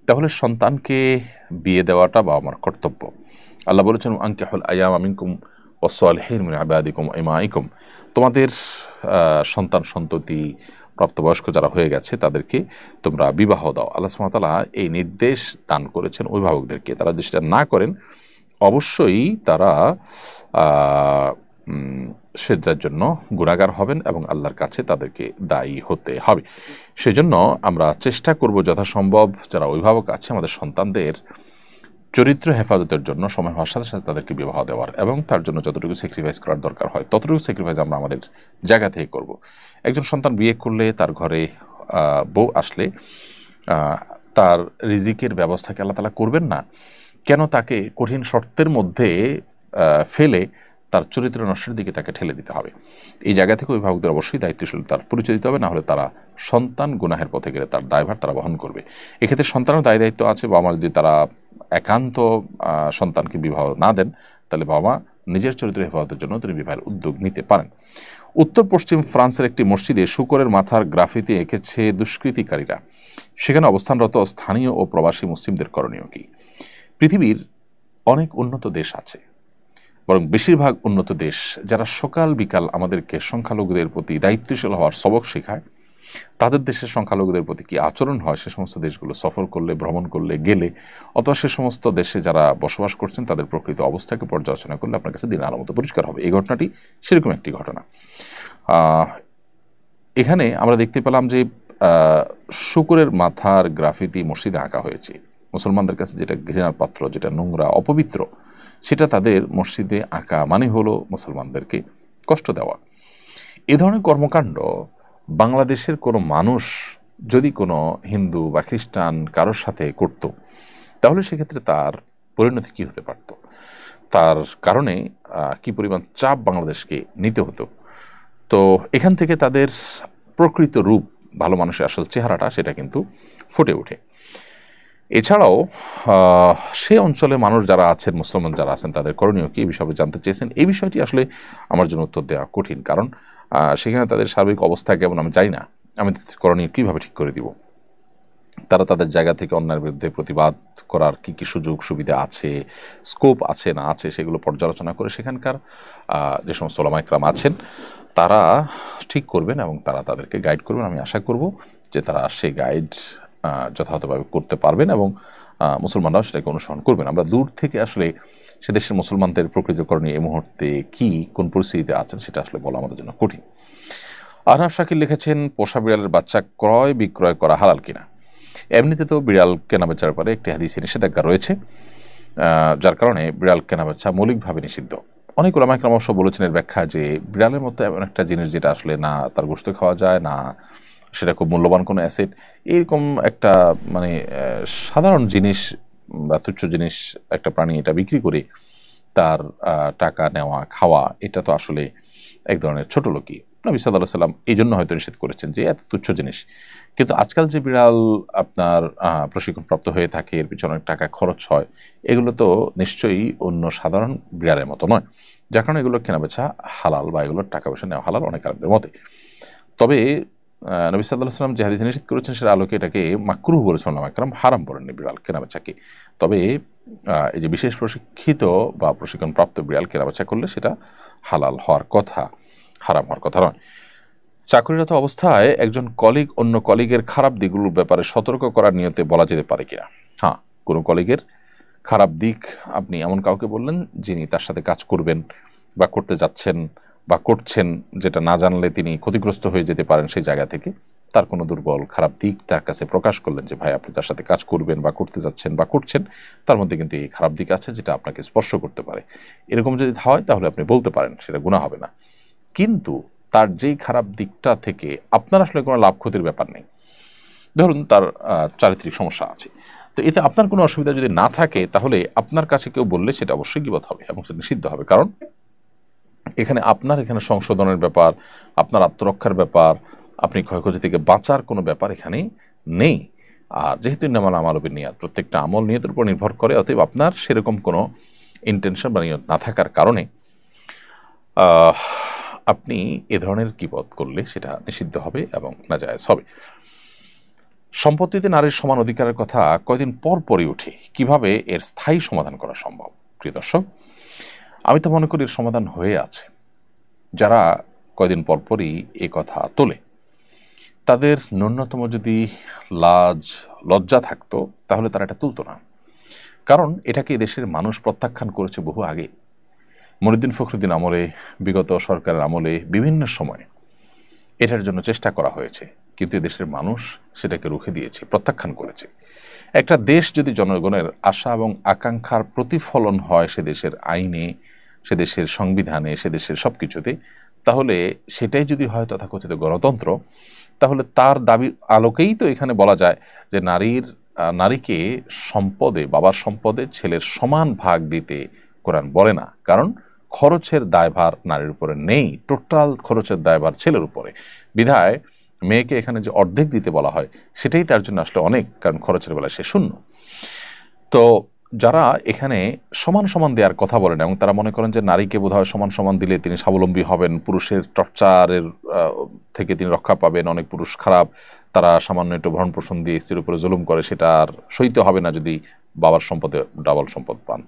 তাহলে সন্তানকে বিয়ে দেওয়াটা বাবা মার কর্তব্য। আল্লাহ বলেছেন, আনকিহুল আয়ামা মিনকুম ওয়াস-সালিহিন মিন ইবাদিকুম ওয়া ইমাইকুম, তোমাদের সন্তান সন্ততি প্রাপ্তবয়স্ক যারা হয়ে গেছে তাদেরকে তোমরা বিবাহ দাও। আল্লাহ সুবহানাহু ওয়া তাআলা এই নির্দেশ দান করেছেন অভিভাবকদেরকে। তারা যদি সেটা না করেন অবশ্যই তারা সেটার জন্য গুনাহগার হবেন এবং আল্লাহর কাছে তাদেরকে দায়ী হতে হবে। সেজন্য আমরা চেষ্টা করব যথাসম্ভব যারা অভিভাবক আছে আমাদের সন্তানদের চরিত্র হেফাজতের জন্য সময় হওয়ার সাথে সাথে তাদেরকে বিবাহ দেওয়ার, এবং তার জন্য যতটুকু স্যাক্রিফাইস করার দরকার হয় ততটুকু স্যাক্রিফাইস আমরা আমাদের জায়গা থেকে করব। একজন সন্তান বিয়ে করলে, তার ঘরে বউ আসলে তার রিজিকের ব্যবস্থাকে আল্লাহ তাআলা করবেন না? কেন তাকে কঠিন শর্তের মধ্যে ফেলে তার চরিত্র নষ্টের দিকে তাকে ঠেলে দিতে হবে? এই জায়গা থেকে অভিভাবকদের অবশ্যই দায়িত্বশীলতার পরিচয় দিতে হবে, না হলে তারা সন্তান গুনাহের পথে গেলে তার দায়ভার তারা বহন করবে। এক্ষেত্রে সন্তানের দায়িত্ব আছে, বাবা মা যদি তারা একান্ত সন্তানকে বিবাহ না দেন তাহলে বাবা মা নিজের চরিত্র হেফাজতের জন্য তিনি বিবাহের উদ্যোগ নিতে পারেন। উত্তর পশ্চিম ফ্রান্সের একটি মসজিদে শূকরের মাথার গ্রাফিতি এঁকেছে দুষ্কৃতিকারীরা, সেখানে অবস্থানরত স্থানীয় ও প্রবাসী মুসলিমদের করণীয় কি? পৃথিবীর অনেক উন্নত দেশ আছে, বরং বেশিরভাগ উন্নত দেশ যারা সকাল বিকাল আমাদেরকে সংখ্যালঘুদের প্রতি দায়িত্বশীল হওয়ার সবক শেখায়, তাদের দেশের সংখ্যালঘুদের প্রতি কী আচরণ হয় সে সমস্ত দেশগুলো সফর করলে, ভ্রমণ করলে, গেলে, অথবা সে সমস্ত দেশে যারা বসবাস করছেন তাদের প্রকৃত অবস্থাকে পর্যালোচনা করলে আপনার কাছে দিনের আলো মতো পরিষ্কার হবে। এই ঘটনাটি সেরকম একটি ঘটনা। এখানে আমরা দেখতে পেলাম যে শূকরের মাথার গ্রাফিতি মসজিদে আঁকা হয়েছে। মুসলমানদের কাছে যেটা ঘৃণার পাত্র, যেটা নোংরা, অপবিত্র, সেটা তাদের মসজিদে আঁকা মানে হলো মুসলমানদেরকে কষ্ট দেওয়া। এ ধরনের কর্মকাণ্ড বাংলাদেশের কোনো মানুষ যদি কোনো হিন্দু বা খ্রিস্টান কারোর সাথে করত, তাহলে সেক্ষেত্রে তার পরিণতি কী হতে পারত, তার কারণে কি পরিমাণ চাপ বাংলাদেশকে নিতে হতো। তো এখান থেকে তাদের প্রকৃত রূপ ভালো মানুষের আসল চেহারাটা সেটা কিন্তু ফুটে ওঠে। এছাড়াও সে অঞ্চলে মানুষ যারা আছেন, মুসলমান যারা আছেন, তাদের করণীয় কি, এই বিষয়ে জানতে চেয়েছেন। এই বিষয়টি আসলে আমার জন্য উত্তর দেওয়া কঠিন, কারণ সেখানে তাদের সার্বিক অবস্থা কেমন আমি জানি না। আমি করণীয় কীভাবে ঠিক করে দিব? তারা তাদের জায়গা থেকে অন্যায়ের বিরুদ্ধে প্রতিবাদ করার কী কী সুযোগ সুবিধা আছে, স্কোপ আছে না আছে, সেগুলো পর্যালোচনা করে সেখানকার যে সমস্ত ওলামা ইকরাম আছেন তারা ঠিক করবেন এবং তারা তাদেরকে গাইড করবেন। আমি আশা করব যে তারা সেই গাইড যথাযথভাবে করতে পারবেন এবং মুসলমানরাও সেটাকে অনুসরণ করবেন। আমরা দূর থেকে আসলে সে দেশের মুসলমানদের প্রকৃত করণীয় এই মুহূর্তে কি, কোন পরিস্থিতিতে আছেন, সেটা আসলে বলা আমাদের জন্য কঠিন। আহনাফ শাকিল লিখেছেন, পোষা বিড়ালের বাচ্চা ক্রয় বিক্রয় করা হালাল কিনা? এমনিতে তো বিড়াল কেনাবেচার ব্যাপারে একটি হাদিসে নিষেধাজ্ঞা রয়েছে, যার কারণে বিড়াল কেনাবেচা মৌলিকভাবে নিষিদ্ধ। অনেক ওলামা ইকরাম অবশ্য বলেছেন এর ব্যাখ্যা যে বিড়ালের মতো এমন একটা জিনিস যেটা আসলে না তার গোশত খাওয়া যায়, না সেটা খুব মূল্যবান কোনো অ্যাসেট, এরকম একটা মানে সাধারণ জিনিস বা তুচ্ছ জিনিস একটা প্রাণী এটা বিক্রি করে তার টাকা নেওয়া খাওয়া, এটা তো আসলে এক ধরনের ছোটলোকি। নবী সাল্লাল্লাহু আলাইহি ওয়াসাল্লাম এই জন্য হয়তো নিষেধ করেছেন যে এত তুচ্ছ জিনিস। কিন্তু আজকাল যে বিড়াল আপনার প্রশিক্ষণপ্রাপ্ত হয়ে থাকে, এর পিছনে অনেক টাকা খরচ হয়, এগুলো তো নিশ্চয়ই অন্য সাধারণ বিড়ালের মতো নয়, যার কারণে এগুলো কেনাবেচা হালাল বা এগুলোর টাকা পয়সা নেওয়া হালাল অনেক আলেমদের মতে। তবে নবী সাল্লাল্লাহু আলাইহি ওয়াসাল্লাম যে হাদিসে নিষেধ করেছেন সেটা আলোকে এটাকে মাকরুহ বলেছেন ওলামা ইকরাম, হারাম বলেননি বিড়াল কেনাবেচাকে। তবে এই যে বিশেষ প্রশিক্ষিত বা প্রশিক্ষণপ্রাপ্ত বিড়াল কেনাবেচা করলে সেটা হালাল হওয়ার কথা, হারাম হওয়ার কথা নয়। চাকরিরত অবস্থায় একজন কলিগ অন্য কলিগের খারাপ দিকগুলোর ব্যাপারে সতর্ক করার নিয়তে বলা যেতে পারে কিনা? হ্যাঁ, কোনো কলিগের খারাপ দিক আপনি এমন কাউকে বললেন যিনি তার সাথে কাজ করবেন বা করতে যাচ্ছেন বা করছেন, যেটা না জানলে তিনি ক্ষতিগ্রস্ত হয়ে যেতে পারেন, সেই জায়গা থেকে তার কোনো দুর্বল খারাপ দিক তার কাছে প্রকাশ করলেন যে ভাই আপনি তার সাথে কাজ করবেন বা করতে যাচ্ছেন বা করছেন, তার মধ্যে কিন্তু এই খারাপ দিক আছে যেটা আপনাকে স্পর্শ করতে পারে। এরকম যদি হয় তাহলে আপনি বলতে পারেন, সেটা গুনাহ হবে না। কিন্তু তার যেই খারাপ দিকটা থেকে আপনার আসলে কোনো লাভ ক্ষতির ব্যাপার নেই। ধরুন তার চারিত্রিক সমস্যা আছে, তো এতে আপনার কোনো অসুবিধা যদি না থাকে তাহলে আপনার কাছে কেউ বললে সেটা অবশ্যই গীবত হবে এবং সেটা নিষিদ্ধ হবে। কারণ এখানে সংশোধনের ব্যাপার, আপনার আত্মরক্ষার ব্যাপার, আপনি ক্ষয়ক্ষতি থেকে বাঁচার কোনো ব্যাপার এখানে নেই। আর যেহেতু ইন্নামাল আমালু বিন্নিয়াত, প্রত্যেকটা আমল নিয়তের উপর নির্ভর করে, অতএব আপনার সেরকম কোনো ইন্টেনশন বা নিয়ত না থাকার কারণে আপনি এ ধরনের গীবত করলে সেটা নিষিদ্ধ হবে এবং নাজায়েজ হবে। সম্পত্তিতে নারীর সমান অধিকারের কথা কয়দিন পর পরই ওঠে, কিভাবে এর স্থায়ী সমাধান করা সম্ভব? প্রিয় দর্শক, আমি তো মনে করি এর সমাধান হয়ে আছে। যারা কয়দিন পর পরই এ কথা তোলে তাদের ন্যূনতম যদি লজ্জা থাকতো তাহলে তারা এটা তুলতো না। কারণ এটাকে দেশের মানুষ প্রত্যাখ্যান করেছে বহু আগে। মনিউদ্দিন ফখরুদ্দিন আমলে, বিগত সরকারের আমলে বিভিন্ন সময় এটার জন্য চেষ্টা করা হয়েছে, কিন্তু দেশের মানুষ সেটাকে রুখে দিয়েছে, প্রত্যাখ্যান করেছে। একটা দেশ যদি জনগণের আশা এবং আকাঙ্ক্ষার প্রতিফলন হয় সে দেশের আইনে, সে দেশের সংবিধানে, সে দেশের সব কিছুতে, তাহলে সেটাই যদি হয় তথাকথিত গণতন্ত্র, তাহলে তার দাবি আলোকেই তো এখানে বলা যায় যে নারীকে সম্পদে, বাবার সম্পদে ছেলের সমান ভাগ দিতে কোরআন বলে না। কারণ খরচের দায়ভার নারীর উপরে নেই, টোটাল খরচের দায়ভার ছেলের উপরে। বিধায় মেয়েকে এখানে যে অর্ধেক দিতে বলা হয় সেটাই তার জন্য আসলে অনেক, কারণ খরচের বেলায় সে শূন্য। তো যারা এখানে সমান সমান দেওয়ার কথা বলেন এবং তারা মনে করেন যে নারীকে বোধহয় সমান সমান দিলে তিনি স্বাবলম্বী হবেন, পুরুষের টর্চারের থেকে তিনি রক্ষা পাবেন, অনেক পুরুষ খারাপ, তারা সামান্য একটু ভরণ পোষণ দিয়ে স্ত্রীর উপরে জুলুম করে, সেটা আর সইতে হবে না যদি বাবার সম্পদে ডাবল সম্পদ পান।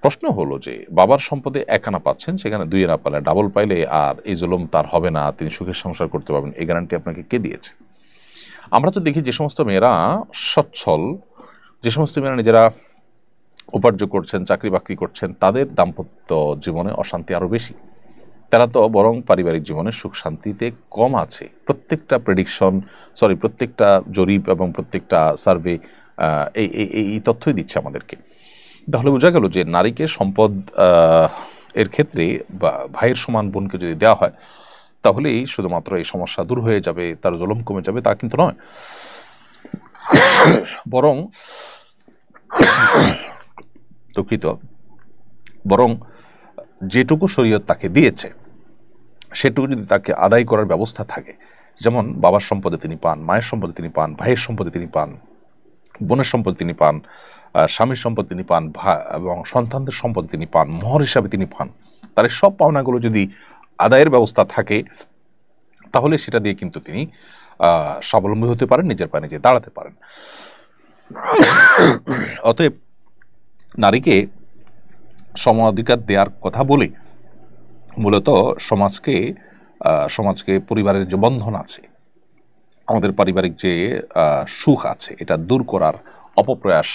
প্রশ্ন হলো যে বাবার সম্পদে এক আনা পাচ্ছেন, সেখানে দুই আনা পালে, ডাবল পাইলে আর এই জুলুম তার হবে না, তিনি সুখের সংসার করতে পারবেন, এই গ্যারান্টি আপনাকে কে দিয়েছে? আমরা তো দেখি যে সমস্ত মেয়েরা সচ্ছল, যে সমস্ত মেয়েরা নিজেরা উপার্জন করছেন, চাকরি বাকরি করছেন, তাদের দাম্পত্য জীবনে অশান্তি আরও বেশি। তারা তো বরং পারিবারিক জীবনে সুখ শান্তিতে কম আছে। প্রত্যেকটা জরিপ এবং প্রত্যেকটা সার্ভে এই তথ্যই দিচ্ছে আমাদেরকে। তাহলে বোঝা গেল যে নারীকে সম্পদ এর ক্ষেত্রে বা ভাইয়ের সমান বোনকে যদি দেওয়া হয় তাহলেই শুধুমাত্র এই সমস্যা দূর হয়ে যাবে, তার জুলুম কমে যাবে, তা কিন্তু নয়। বরং যেটুকু শরীয়ত তাকে দিয়েছে সেটুকু যদি তাকে আদায় করার ব্যবস্থা থাকে, যেমন বাবার সম্পদে তিনি পান, মায়ের সম্পদে তিনি পান, ভাইয়ের সম্পদে তিনি পান, বোনের সম্পদ তিনি পান, স্বামীর সম্পদ তিনি পান, এবং সন্তানদের সম্পদ তিনি পান, মোহর হিসাবে তিনি পান। তার এই সব পাওনাগুলো যদি আদায়ের ব্যবস্থা থাকে তাহলে সেটা দিয়ে কিন্তু তিনি স্বাবলম্বী হতে পারেন, নিজের পায়ে নিজে দাঁড়াতে পারেন। অতএব নারীকে সমাধিকার দেওয়ার কথা বলে মূলত সমাজকে পরিবারের যে বন্ধন আছে, আমাদের পারিবারিক যে সুখ আছে, এটা দূর করার অপপ্রয়াস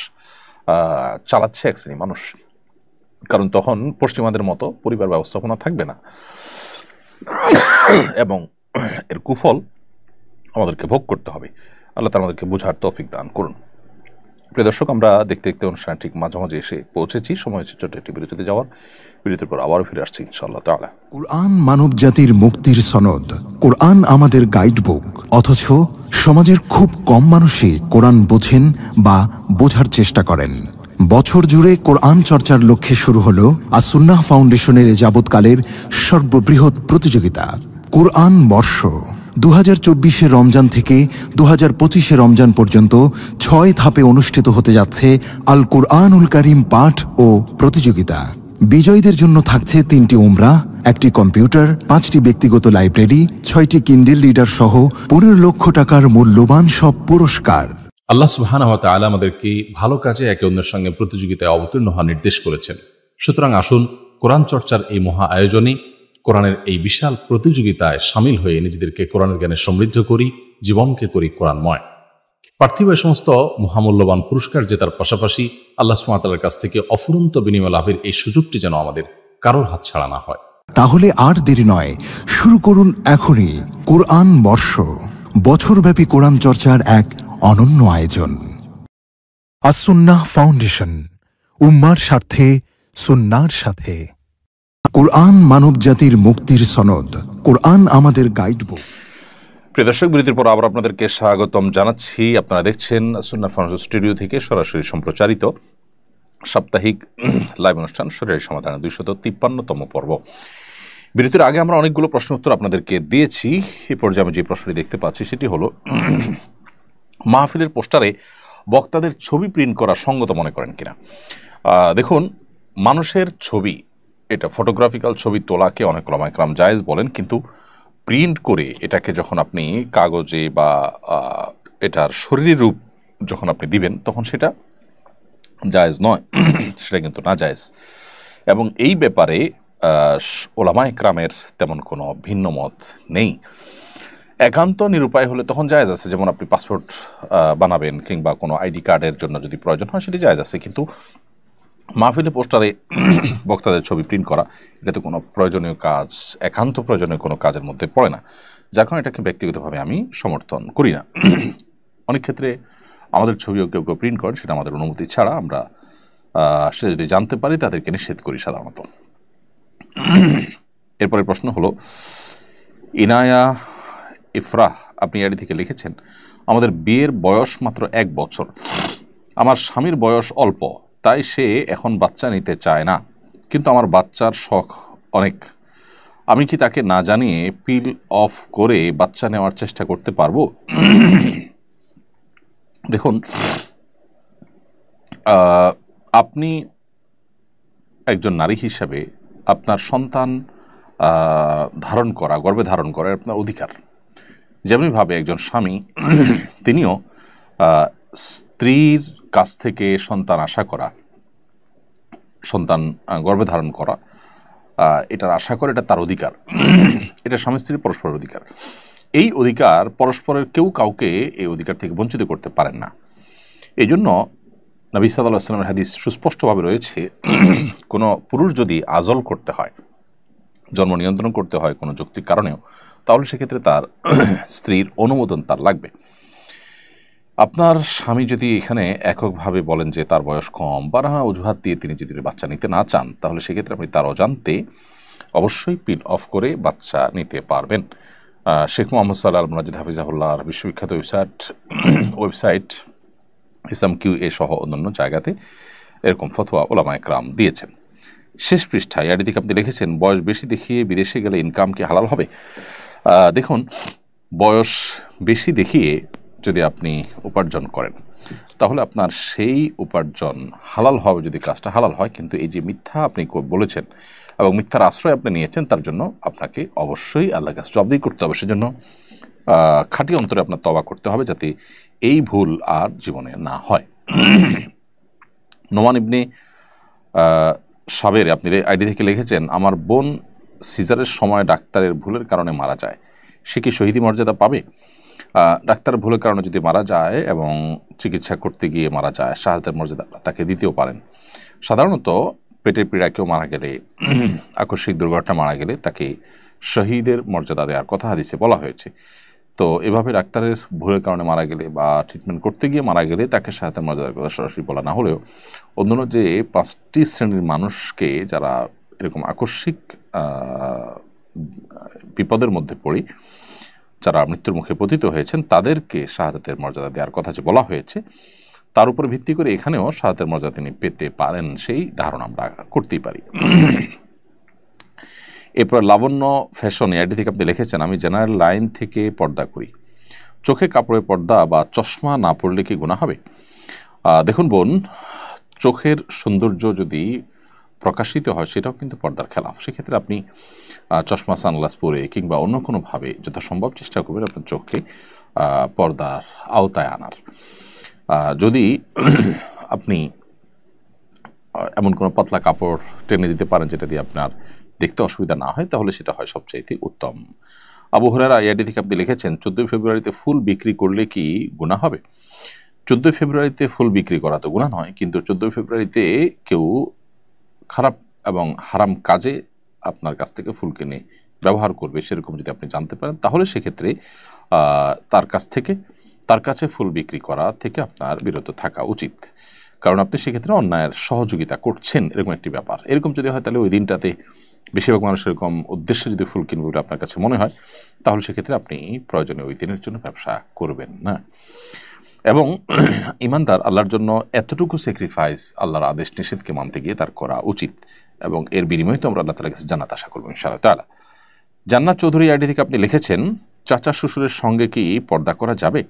চালাচ্ছে এক শ্রেণী মানুষ। কারণ তখন পশ্চিমাদের মতো পরিবার ব্যবস্থাপনা থাকবে না এবং এর কুফল আমাদেরকে ভোগ করতে হবে। আল্লাহ তাআলা আমাদেরকে বোঝার তৌফিক দান করুন। প্রিয় দর্শক, আমরা দেখতে দেখতে অনুষ্ঠান ঠিক মাঝামাঝি এসে পৌঁছেছি। সময় হচ্ছে ছোট্ট একটি বিরতিতে যাওয়ার। বিরতির পর আবারও ফিরে আসছি ইনশাআল্লাহ তাআলা। কুরআন মানব জাতির মুক্তির সনদ, কোরআন আমাদের গাইডবুক। অথচ সমাজের খুব কম মানুষই কোরআন বোঝেন বা বোঝার চেষ্টা করেন। বছর জুড়ে কোরআন চর্চার লক্ষ্যে শুরু হলো আস-সুন্নাহ ফাউন্ডেশনের যাবৎকালের সর্ববৃহৎ প্রতিযোগিতা কোরআন বর্ষ। 2024 রমজান থেকে 2025 রমজান পর্যন্ত 6 ধাপে অনুষ্ঠিত হতে যাচ্ছে আল কুরআনুল কারীম পাঠ ও প্রতিযোগিতা। বিজয়ীদের জন্য থাকছে 3টি উমরাহ, 1টি কম্পিউটার, 5টি ব্যক্তিগত লাইব্রেরি, 6টি কিন্ডেল রিডার সহ 15 লক্ষ টাকার মূল্যবান সব পুরস্কার। আল্লাহ সুবহানাহু ওয়া তাআলা আমাদেরকে ভালো কাজে একে অন্যের সঙ্গে প্রতিযোগিতায় অবতীর্ণ হওয়ার নির্দেশ করেছেন। সুতরাং আসুন কোরআন চর্চার এই মহা আয়োজনে, কোরআনের এই বিশাল প্রতিযোগিতায় সামিল হয়ে নিজেদেরকে কোরআনের জ্ঞানে সমৃদ্ধ করি, জীবনকে করি কোরআনময়। পার্থিব সমস্ত মহামূল্যবান পুরস্কার জেতার পাশাপাশি আল্লাহ সুবহানাহু ওয়া তাআলার কাছ থেকে অফুরন্ত বিনিময় লাভের এই সুযোগটি যেন আমাদের কারোর হাত ছাড়া না হয়। তাহলে আর দেরি নয়, শুরু করুন এখনই কোরআন বর্ষ, বছরব্যাপী কোরআন চর্চার এক অনন্য আয়োজন। আস-সুন্নাহ ফাউন্ডেশন, উম্মার স্বার্থে সুন্নাহর সাথে। কোরআন মানব জাতির মুক্তির সনদ, কোরআন আমাদের গাইডবুক। প্রিয় দর্শক, বিরতির পর আবার আপনাদেরকে স্বাগতম জানাচ্ছি। আপনারা দেখছেন সুন্নাহ ফাউন্ডেশন স্টুডিও থেকে সরাসরি সম্প্রচারিত সাপ্তাহিক লাইভ অনুষ্ঠান শরীরের সমাধানের 253তম পর্ব। বিরতির আগে আমরা অনেকগুলো প্রশ্ন উত্তর আপনাদেরকে দিয়েছি। এই পর্যায়ে আমি যে প্রশ্নটি দেখতে পাচ্ছি সেটি হলো, মাহফিলের পোস্টারে বক্তাদের ছবি প্রিন্ট করা সঙ্গত মনে করেন কিনা? দেখুন, মানুষের ছবি, এটা ফটোগ্রাফিক্যাল ছবি তোলাকে অনেক ওলামা ইকরাম জায়েজ বলেন, কিন্তু প্রিন্ট করে এটাকে যখন আপনি কাগজে বা এটার শরীরের রূপ যখন আপনি দিবেন তখন সেটা জায়েজ নয়, সেটা কিন্তু না জায়েজ। এবং এই ব্যাপারে ওলামা ইকরামের তেমন কোনো ভিন্ন মত নেই। একান্ত নিরুপায় হলে তখন জায়েজ আছে, যেমন আপনি পাসপোর্ট বানাবেন কিংবা কোনো আইডি কার্ডের জন্য যদি প্রয়োজন হয় সেটি জায়েজ আছে। কিন্তু মাহফিলে পোস্টারে বক্তাদের ছবি প্রিন্ট করা, এটা তো কোনো প্রয়োজনীয় কাজ, একান্ত প্রয়োজনীয় কোনো কাজের মধ্যে পড়ে না, যার কারণে এটাকে ব্যক্তিগতভাবে আমি সমর্থন করি না। অনেক ক্ষেত্রে আমাদের ছবিও কেউ কেউ প্রিন্ট করেন, সেটা আমাদের অনুমতি ছাড়া, আমরা সে যদি জানতে পারি তাদেরকে নিষেধ করি সাধারণত। এরপরে প্রশ্ন হলো, ইনায়া ইফরাহ আপনি এডি থেকে লিখেছেন, আমাদের বিয়ের বয়স মাত্র 1 বছর, আমার স্বামীর বয়স অল্প, তাই সে এখন বাচ্চা নিতে চায় না, কিন্তু আমার বাচ্চার শখ অনেক। আমি কি তাকে না জানিয়ে পিল অফ করে বাচ্চা নেওয়ার চেষ্টা করতে পারবো? দেখুন, আপনি একজন নারী হিসাবে আপনার সন্তান ধারণ করা, গর্ভে ধারণ করা আপনার অধিকার। যেমনিভাবে একজন স্বামী তিনিও স্ত্রীর কাছ থেকে সন্তান আশা করা, সন্তান গর্ভে ধারণ করা, এটার আশা করে, এটা তার অধিকার। এটা স্বামী স্ত্রীর পরস্পরের অধিকার। এই অধিকার পরস্পরের কেউ কাউকে এই অধিকার থেকে বঞ্চিত করতে পারেন না। এই জন্য নবী সাল্লাল্লাহু আলাইহি ওয়াসাল্লামের হাদিস সুস্পষ্টভাবে রয়েছে, কোনো পুরুষ যদি আজল করতে হয়, জন্ম নিয়ন্ত্রণ করতে হয় কোনো যৌক্তিক কারণেও, তাহলে সেক্ষেত্রে তার স্ত্রীর অনুমোদন তার লাগবে। আপনার স্বামী যদি এখানে এককভাবে বলেন যে তার বয়স কম বা নানা অজুহাত দিয়ে তিনি যদি বাচ্চা নিতে না চান, তাহলে সেক্ষেত্রে আপনি তার অজান্তে অবশ্যই পিল অফ করে বাচ্চা নিতে পারবেন। শেখ মোহাম্মদ সাল্লাহ মুনাজ্জিদ হাফিজাহুল্লাহর বিশ্ববিখ্যাত ওয়েবসাইট ইসলাম কিউ এ সহ অন্যান্য জায়গাতে এরকম ফতোয়া ওলামা ইকরাম দিয়েছেন। শেষ পৃষ্ঠায় এদিকে আপনি লিখেছেন, বয়স বেশি দেখিয়ে বিদেশে গেলে ইনকাম কি হালাল হবে? দেখুন, বয়স বেশি দেখিয়ে যদি আপনি উপার্জন করেন, তাহলে আপনার সেই উপার্জন হালাল হবে যদি কাজটা হালাল হয়। কিন্তু এই যে মিথ্যা আপনি বলেছেন এবং মিথ্যার আশ্রয় আপনি নিয়েছেন, তার জন্য আপনাকে অবশ্যই আল্লাহর কাছে জবাবদিহি করতে হবে। সেজন্য খাঁটি অন্তরে আপনার তওবা করতে হবে, যাতে এই ভুল আর জীবনে না হয়। নোমান ইবনে সাবের আপনি আইডি থেকে লিখেছেন, আমার বোন সিজারের সময় ডাক্তারের ভুলের কারণে মারা যায়, সে কি শহীদি মর্যাদা পাবে? ডাক্তারের ভুলের কারণে যদি মারা যায় এবং চিকিৎসা করতে গিয়ে মারা যায়, শাহাদাতের মর্যাদা তাকে দিতেও পারেন। সাধারণত পেটের পীড়া কেউ মারা গেলে, আকস্মিক দুর্ঘটনা মারা গেলে তাকে শহীদের মর্যাদা দেওয়ার কথা হাদিসে বলা হয়েছে। তো এভাবে ডাক্তারের ভুলের কারণে মারা গেলে বা ট্রিটমেন্ট করতে গিয়ে মারা গেলে তাকে শাহাদাতের মর্যাদার কথা সরাসরি বলা না হলেও অন্যান্য যে 5টি শ্রেণীর মানুষকে যারা এরকম আকস্মিক বিপদের মধ্যে পড়ে যারা মৃত্যুর মুখে পতিত হয়েছেন, তাদেরকে শাহাদাতের মর্যাদা দেওয়ার কথা যে বলা হয়েছে, তার উপর ভিত্তি করে এখানেও শাহাদাতের মর্যাদা তিনি পেতে পারেন, সেই ধারণা আমরা করতেই পারি। এরপর লাবণ্য ফ্যাশন আইডি থেকে আপনি লিখেছেন, আমি জেনারেল লাইন থেকে পর্দা করি, চোখে কাপড়ের পর্দা বা চশমা না পড়লে কি গুনাহ হবে? দেখুন বোন, চোখের সৌন্দর্য যদি প্রকাশিত হয় সেটাও কিন্তু পর্দার খেলাফ। সেক্ষেত্রে আপনি চশমা সানগ্লাস পরে কিংবা অন্য কোনোভাবে যথাসম্ভব চেষ্টা করবেন আপনার চোখকে পর্দার আওতায় আনার। যদি আপনি এমন কোনো পাতলা কাপড় টেনে দিতে পারেন যেটা দিয়ে আপনার দেখতে অসুবিধা না হয়, তাহলে সেটা হয় সবচাইতে উত্তম। আবু হুরায়রা আইডি থেকে আপনি লিখেছেন, 14 ফেব্রুয়ারিতে ফুল বিক্রি করলে কি গুনাহ হবে? 14 ফেব্রুয়ারিতে ফুল বিক্রি করা তো গুনাহ নয়, কিন্তু 14 ফেব্রুয়ারিতে কেউ খারাপ এবং হারাম কাজে আপনার কাছ থেকে ফুল কিনে ব্যবহার করবে, সেরকম যদি আপনি জানতে পারেন, তাহলে সেক্ষেত্রে তার কাছে ফুল বিক্রি করা থেকে আপনার বিরত থাকা উচিত। কারণ আপনি সেক্ষেত্রে অন্যায়ের সহযোগিতা করছেন, এরকম একটি ব্যাপার। এরকম যদি হয় তাহলে ওই দিনটাতে বেশিরভাগ মানুষ এরকম উদ্দেশ্যে যদি ফুল কিনবে বলে আপনার কাছে মনে হয়, তাহলে সেক্ষেত্রে আপনি প্রয়োজনে ওই দিনের জন্য ব্যবসা করবেন না। এবং ইমানদার আল্লাহর জন্য এতটুকু স্যাক্রিফাইস আল্লাহর আদেশ নিষেধকে মানতে গিয়ে তার করা উচিত, এবং এর বিনিময়ে তো আমরা আল্লাহ তাআলার কাছে জান্নাত আশা করবো ইনশাআল্লাহ তাআলা। জান্নাত চৌধুরী আইডি থেকে আপনি লিখেছেন, চাচা শ্বশুরের সঙ্গে কি পর্দা করা যাবে?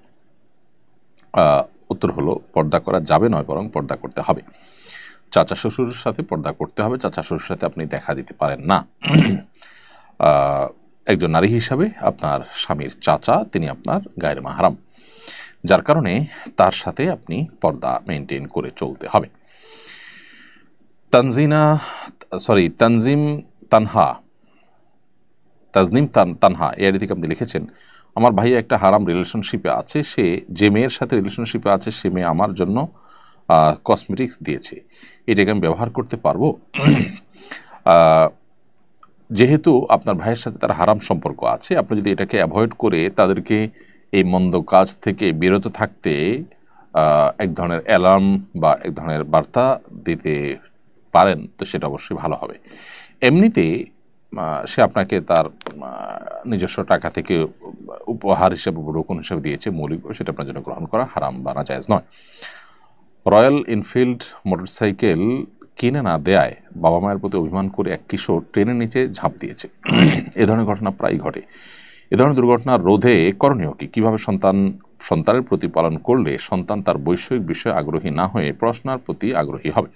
উত্তর হলো, পর্দা করা যাবে নয়, বরং পর্দা করতে হবে। চাচা শ্বশুরের সাথে পর্দা করতে হবে, চাচা শ্বশুরের সাথে আপনি দেখা দিতে পারেন না। একজন নারী হিসাবে আপনার স্বামীর চাচা তিনি আপনার গায়ের মাহরাম, যার কারণে তার সাথে আপনি পর্দা মেনটেন করে চলতে হবে। তানজিম তানহা এর থেকে আপনি লিখেছেন, আমার ভাইয়া একটা হারাম রিলেশনশিপে আছে, সে যে মেয়ের সাথে রিলেশনশিপে আছে সে মেয়ে আমার জন্য কসমেটিক্স দিয়েছে, এটাকে আমি ব্যবহার করতে পারবো? যেহেতু আপনার ভাইয়ের সাথে তার হারাম সম্পর্ক আছে, আপনি যদি এটাকে অ্যাভয়েড করে তাদেরকে এই মন্দ কাজ থেকে বিরত থাকতে এক ধরনের অ্যালার্ম বা এক ধরনের বার্তা দিতে পারেন, তো সেটা অবশ্যই ভালো হবে। এমনিতে সে আপনাকে তার নিজস্ব টাকা থেকে উপহার হিসেবে, রোকন হিসেবে দিয়েছে, মৌলিকভাবে সেটা আপনার জন্য গ্রহণ করা হারাম বা নাজায়েজ নয়। রয়্যাল এনফিল্ড মোটরসাইকেল কিনে না দেয়ায় বাবা মায়ের প্রতি অভিমান করে এক কিশোর ট্রেনের নিচে ঝাঁপ দিয়েছে। এ ধরনের ঘটনা প্রায় ঘটে। এ ধরনের দুর্ঘটনা রোধে করণীয় কি? কীভাবে সন্তানের প্রতিপালন করলে সন্তান তার বৈষয়িক বিষয়ে আগ্রহী না হয়ে পড়াশোনার প্রতি আগ্রহী হবে?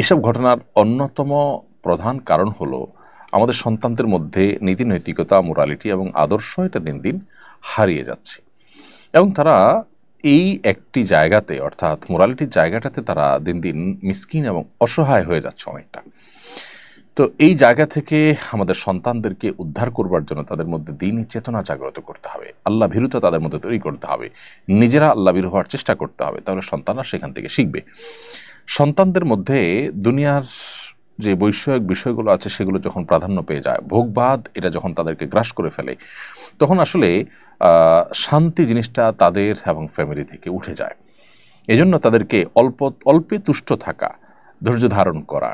এসব ঘটনার অন্যতম প্রধান কারণ হলো আমাদের সন্তানদের মধ্যে নীতি নৈতিকতা, মোরালিটি এবং আদর্শ এটা দিন দিন হারিয়ে যাচ্ছে, এবং তারা এই একটি জায়গাতে, অর্থাৎ মোরালিটির জায়গাটাতে তারা দিন দিন মিসকিন এবং অসহায় হয়ে যাচ্ছে অনেকটা। তো এই জায়গা থেকে আমাদের সন্তানদেরকে উদ্ধার করবার জন্য তাদের মধ্যে দিনই চেতনা জাগ্রত করতে হবে, আল্লাহ ভীরুতা তাদের মধ্যে তৈরি করতে হবে, নিজেরা আল্লাহ ভীরু হওয়ার চেষ্টা করতে হবে, তাহলে সন্তানরা সেখান থেকে শিখবে। সন্তানদের মধ্যে দুনিয়ার যে বৈষয়িক বিষয়গুলো আছে সেগুলো যখন প্রাধান্য পেয়ে যায়, ভোগবাদ এটা যখন তাদেরকে গ্রাস করে ফেলে, তখন আসলে শান্তি জিনিসটা তাদের এবং ফ্যামিলি থেকে উঠে যায়। এজন্য তাদেরকে অল্পে তুষ্ট থাকা, ধৈর্য ধারণ করা,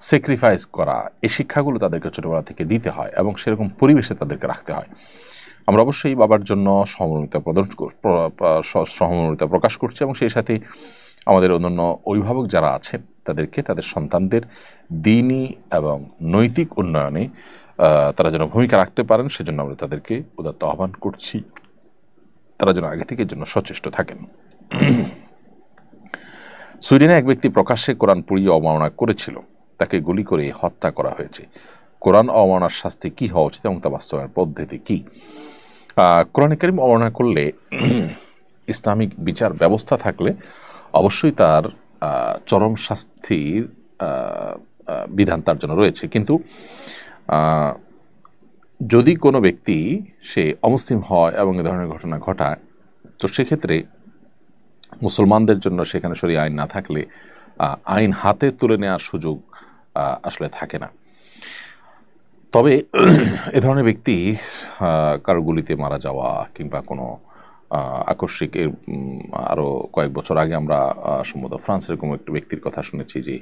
স্যাক্রিফাইস করা, এই শিক্ষাগুলো তাদেরকে ছোটোবেলা থেকে দিতে হয় এবং সেরকম পরিবেশে তাদেরকে রাখতে হয়। আমরা অবশ্যই বাবার জন্য সহমর্মিতা প্রকাশ করছি, এবং সেই সাথে আমাদের অন্যান্য অভিভাবক যারা আছেন তাদেরকে তাদের সন্তানদের দ্বীনি এবং নৈতিক উন্নয়নে তারা যেন ভূমিকা রাখতে পারেন সেজন্য আমরা তাদেরকে উদাত্ত আহ্বান করছি, তারা যেন আগে থেকে এর জন্য সচেষ্ট থাকেন। সুইডেনে এক ব্যক্তি প্রকাশ্যে কোরআন পুড়িয়ে অবমাননা করেছিল, তাকে গুলি করে হত্যা করা হয়েছে। কোরআন অবমাননার শাস্তি কী হওয়া উচিত এবং তা বাস্তবায়নের পদ্ধতি কী? কোরআনে কারীম অবমাননা করলে ইসলামিক বিচার ব্যবস্থা থাকলে অবশ্যই তার চরম শাস্তির বিধান তার জন্য রয়েছে। কিন্তু যদি কোনো ব্যক্তি সে অমুসলিম হয় এবং এ ধরনের ঘটনা ঘটায়, তো সেক্ষেত্রে মুসলমানদের জন্য সেখানে শরীয়ত আইন না থাকলে আইন হাতে তুলে নেওয়ার সুযোগ আসলে থাকে না। তবে এ ধরনের ব্যক্তি কারো গুলিতে মারা যাওয়া কিংবা কোনো আকস্মিক, আরও কয়েক বছর আগে আমরা সম্ভবত ফ্রান্সের এরকম একটি ব্যক্তির কথা শুনেছি যে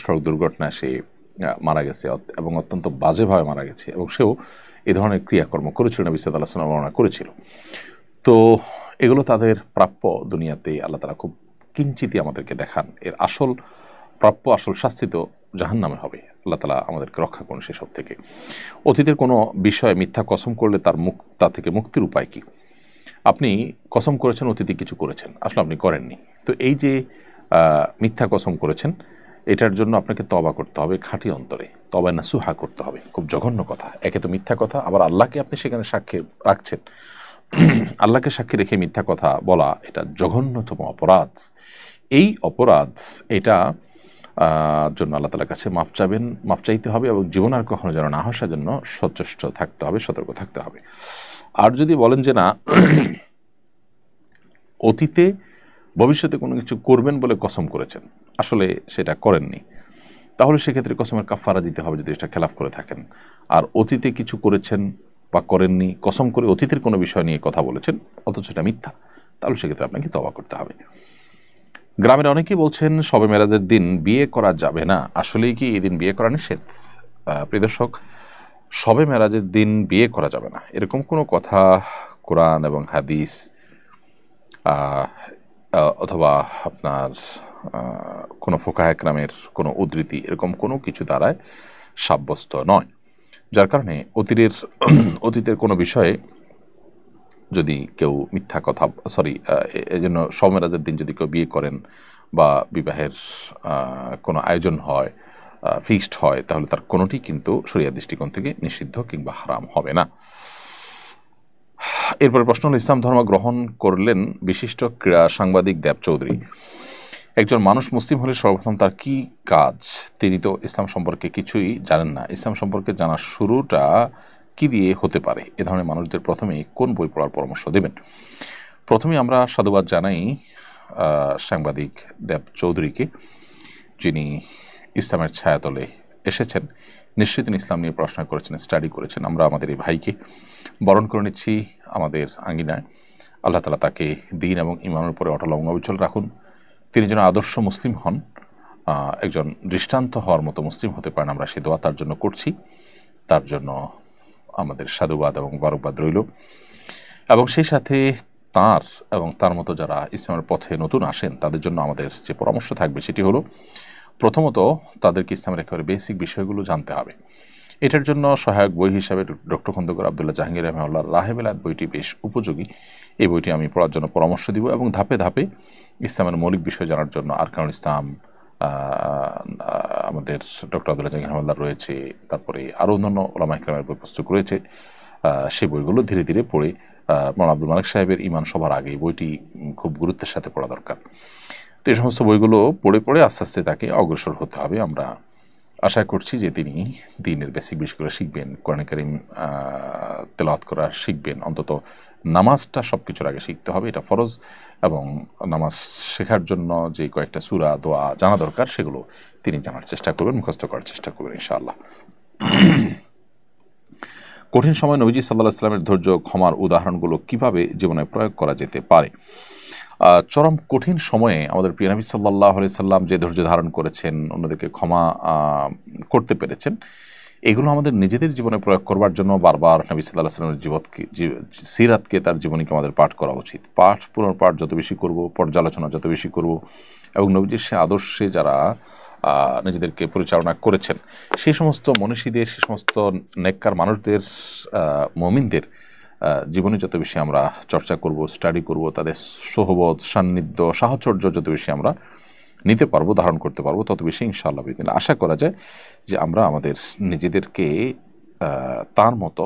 সড়ক দুর্ঘটনায় সে মারা গেছে এবং অত্যন্ত বাজেভাবে মারা গেছে, এবং সেও এ ধরনের ক্রিয়াকর্ম করেছিল, নবী সাল্লাল্লাহু আলাইহি ওয়াসাল্লাম বর্ণনা করেছিল। তো এগুলো তাদের প্রাপ্য, দুনিয়াতে আল্লাহ তাআলা খুব কিঞ্চিতই আমাদেরকে দেখান। এর আসল প্রাপ্য, আসল শাস্তি তো জাহান্নামে হবে। আল্লাহ তাআলা আমাদেরকে রক্ষা করুন সেসব থেকে। অতীতের কোনো বিষয়ে মিথ্যা কসম করলে তা থেকে মুক্তির উপায় কী? আপনি কসম করেছেন, অতীতে কিছু করেছেন, আসলে আপনি করেননি, তো এই যে মিথ্যা কসম করেছেন, এটার জন্য আপনাকে তওবা করতে হবে, খাঁটি অন্তরে তওবা নাসুহা করতে হবে। খুব জঘন্য কথা, একে তো মিথ্যা কথা, আবার আল্লাহকে আপনি সেখানে সাক্ষী রাখছেন। আল্লাহকে সাক্ষী রেখে মিথ্যা কথা বলা, এটা জঘন্যতম অপরাধ। এই অপরাধ, এটা জন্য আল্লাহ তাআলার কাছে মাপ চাইতে হবে, এবং জীবন আর কখনো যেন না আসার জন্য সচেষ্ট থাকতে হবে, সতর্ক থাকতে হবে। আর যদি বলেন যে না, অতীতে ভবিষ্যতে কোনো কিছু করবেন বলে কসম করেছেন, আসলে সেটা করেননি, তাহলে সেক্ষেত্রে কসমের কাফারা দিতে হবে যদি এটা খেলাফ করে থাকেন। আর অতীতে কিছু করেছেন বা করেননি, কসম করে অতীতের কোনো বিষয় নিয়ে কথা বলেছেন অথচ এটা মিথ্যা, তাহলে সেক্ষেত্রে আপনাকে তওবা করতে হবে। গ্রামের অনেকেই বলছেন শবে মেরাজের দিন বিয়ে করা যাবে না, আসলেই কি এই দিন বিয়ে করা নিষেধ? প্রিয় দর্শক, শবে মেরাজের দিন বিয়ে করা যাবে না এরকম কোনো কথা কোরআন এবং হাদিস অথবা আপনার কোনো ফুকাহে কেরামের কোনো উদ্ধৃতি, এরকম কোনো কিছু দ্বারায় সাব্যস্ত নয়। যার কারণে অতীতের কোনো বিষয়ে যদি কেউ মিথ্যা কথা, এই জন্য শবে মেরাজের দিন যদি কেউ বিয়ে করেন বা বিবাহের কোনো আয়োজন হয়, ফিক্সড হয়, তাহলে তার কোনোটি কিন্তু শরিয়ার দৃষ্টিকোণ থেকে নিষিদ্ধ কিংবা হারাম হবে না। এরপরে প্রশ্ন হল, ইসলাম ধর্ম গ্রহণ করলেন বিশিষ্ট ক্রীড়া সাংবাদিক দেব চৌধুরী। একজন মানুষ মুসলিম হলে সর্বপ্রথম তার কি কাজ? তিনি তো ইসলাম সম্পর্কে কিছুই জানেন না, ইসলাম সম্পর্কে জানার শুরুটা কি দিয়ে হতে পারে? এ ধরনের মানুষদের প্রথমে কোন বই পড়ার পরামর্শ দেবেন? প্রথমে আমরা সাধুবাদ জানাই সাংবাদিক দেব চৌধুরীকে, যিনি ইসলামের ছায়াতলে এসেছেন। নিশ্চয়ই তিনি ইসলাম নিয়ে পড়াশোনা করেছেন, স্টাডি করেছেন। আমরা আমাদের এই ভাইকে বরণ করে নিচ্ছি আমাদের আঙ্গিনায়। আল্লাহ তাআলা তাকে দ্বীন এবং ঈমানের উপরে অটল এবং অবিচল রাখুন। তিনি যেন আদর্শ মুসলিম হন, একজন দৃষ্টান্ত হওয়ার মতো মুসলিম হতে পারেন, আমরা সে দোয়া তার জন্য করছি। তার জন্য আমাদের সাধুবাদ এবং বারকবাদ রইল। এবং সেই সাথে তার এবং তার মতো যারা ইসলামের পথে নতুন আসেন তাদের জন্য আমাদের যে পরামর্শ থাকবে সেটি হলো, প্রথমত তাদেরকে ইসলামের একেবারে বেসিক বিষয়গুলো জানতে হবে। এটার জন্য সহায়ক বই হিসাবে ডক্টর খন্দকার আব্দুল্লাহ জাহাঙ্গীর রাহিমাহুল্লাহর রাহে বেলায়েত বইটি বেশ উপযোগী। এই বইটি আমি পড়ার জন্য পরামর্শ দিব, এবং ধাপে ধাপে ইসলামের মৌলিক বিষয় জানার জন্য আরকানুল ইসলাম আমাদের ডক্টর আব্দুল্লাহ জাহাঙ্গীর রাহিমাহুল্লাহর রয়েছে, তারপরে আরও অন্যান্য ওলামা ইকরামের বই পুস্তক রয়েছে। সেই বইগুলো ধীরে ধীরে পড়ে মৌলানা আব্দুল মালিক সাহেবের ঈমান সবার আগে বইটি খুব গুরুত্বের সাথে পড়া দরকার। তো এই সমস্ত বইগুলো পড়ে পড়ে আস্তে আস্তে তাকে অগ্রসর হতে হবে। আমরা আশা করছি যে তিনি দ্বীনের বেসিক বিষয়গুলো শিখবেন, কোরআন কারীম তেলাওয়াত করা শিখবেন, অন্তত নামাজটা সব কিছুর আগে শিখতে হবে, এটা ফরজ। এবং নামাজ শেখার জন্য যে কয়েকটা সূরা দোয়া জানা দরকার সেগুলো তিনি জানার চেষ্টা করবেন, মুখস্থ করার চেষ্টা করবেন ইনশাআল্লাহ। কঠিন সময় নবীজি সাল্লাল্লাহু আলাইহি ওয়াসাল্লামের ধৈর্য ক্ষমার উদাহরণগুলো কিভাবে জীবনে প্রয়োগ করা যেতে পারে? চরম কঠিন সময়ে আমাদের প্রিয় নবী সাল্লাল্লাহু আলাইহি সাল্লাম যে ধৈর্য ধারণ করেছেন, অন্যদেরকে ক্ষমা করতে পেরেছেন, এগুলো আমাদের নিজেদের জীবনে প্রয়োগ করবার জন্য বারবার নবী সাল্লাল্লাহু আলাইহি সাল্লামের সিরাতকে, তার জীবনীকে আমাদের পাঠ করা উচিত। পুনর্পাঠ যত বেশি করব, পর্যালোচনা যত বেশি করব, এবং নবীজির সে আদর্শে যারা নিজেদেরকে পরিচালনা করেছেন, সেই সমস্ত মনীষীদের, সেই সমস্ত নেককার মানুষদের, মুমিনদের জীবনে যত বেশি আমরা চর্চা করব, স্টাডি করব, তাদের সোহবত, সান্নিধ্য, সাহচর্য যত বেশি আমরা নিতে পারবো, ধারণ করতে পারবো, তত বেশি ইনশাআল্লাহ আশা করা যায় যে আমরা আমাদের নিজেদেরকে তার মতো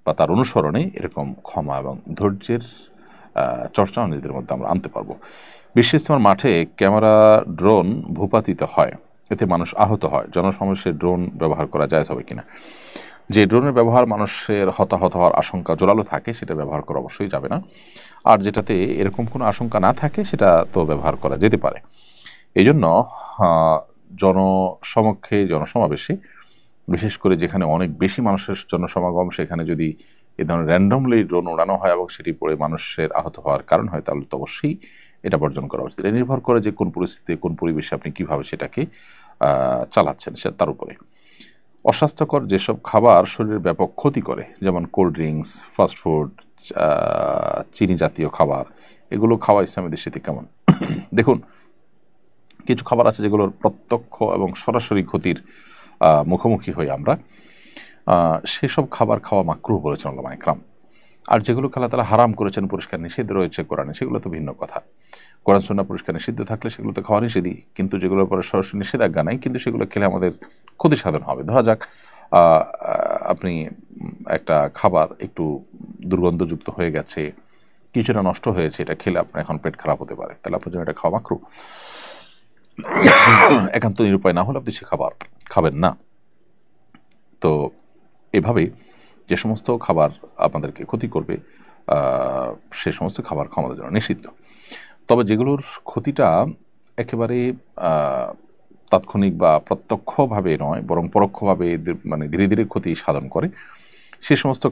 বা তার অনুসরণে এরকম ক্ষমা এবং ধৈর্যের চর্চাও নিজেদের মধ্যে আমরা আনতে পারবো। বিশ্ব ইজতেমার মাঠে ক্যামেরা, ড্রোন ভূপাতিত হয়, এতে মানুষ আহত হয়, জনসমাবেশে ড্রোন ব্যবহার করা জায়েজ হবে কিনা? যে ড্রোনের ব্যবহার মানুষের হতাহত হওয়ার আশঙ্কা জোরালো থাকে সেটা ব্যবহার করা অবশ্যই যাবে না, আর যেটাতে এরকম কোনো আশঙ্কা না থাকে সেটা তো ব্যবহার করা যেতে পারে। এই জন্য জনসমক্ষে, জনসমাবেশে, বিশেষ করে যেখানে অনেক বেশি মানুষের জনসমাগম, সেখানে যদি এই ধরনের র্যান্ডমলি ড্রোন উড়ানো হয় এবং সেটি পড়ে মানুষের আহত হওয়ার কারণ হয়, তাহলে তো অবশ্যই এটা বর্জন করা উচিত। এটা নির্ভর করে যে কোন পরিস্থিতিতে, কোন পরিবেশে আপনি কীভাবে সেটাকে চালাচ্ছেন সে তার উপরে। অস্বাস্থ্যকর যেসব খাবার শরীরের ব্যাপক ক্ষতি করে, যেমন কোল্ড ড্রিঙ্কস, ফাস্টফুড, চিনি জাতীয় খাবার, এগুলো খাওয়া ইসলামী দৃষ্টিতে কেমন? দেখুন, কিছু খাবার আছে যেগুলোর প্রত্যক্ষ এবং সরাসরি ক্ষতির মুখোমুখি হই আমরা, সেসব খাবার খাওয়া মাকরুহ বলেছেন উলামায়ে কেরাম। আর যেগুলো আল্লাহ তাআলা হারাম করেছেন, পরিষ্কার নিষেধ রয়েছে কোরআনে, সেগুলো তো ভিন্ন কথা। কোরআন সুন্নাহ পরিষ্কার নিষিদ্ধ থাকলে সেগুলো তো খাওয়া নিষেধই, কিন্তু যেগুলোর পরে সরাসরি নিষেধাজ্ঞা নাই, কিন্তু সেগুলো খেলে আমাদের ক্ষতি সাধন হবে। ধরা যাক আপনি একটা খাবার একটু দুর্গন্ধযুক্ত হয়ে গেছে, কিছুটা নষ্ট হয়েছে, এটা খেলে আপনার এখন পেট খারাপ হতে পারে, তাহলে আপনার জন্য এটা খাওয়া মাকরুহ। একান্ত নিরুপায় না হলে আপনি সে খাবার খাবেন না। তো এভাবে যে সমস্ত খাবার আপনাদেরকে ক্ষতি করবে সে সমস্ত খাবার খাওয়া আমাদের জন্য নিষিদ্ধ। তবে যেগুলোর ক্ষতিটা একেবারে তাৎক্ষণিক বা প্রত্যক্ষভাবে নয়, বরং পরোক্ষভাবে মানে ধীরে ধীরে ক্ষতি সাধন করে, সে সমস্ত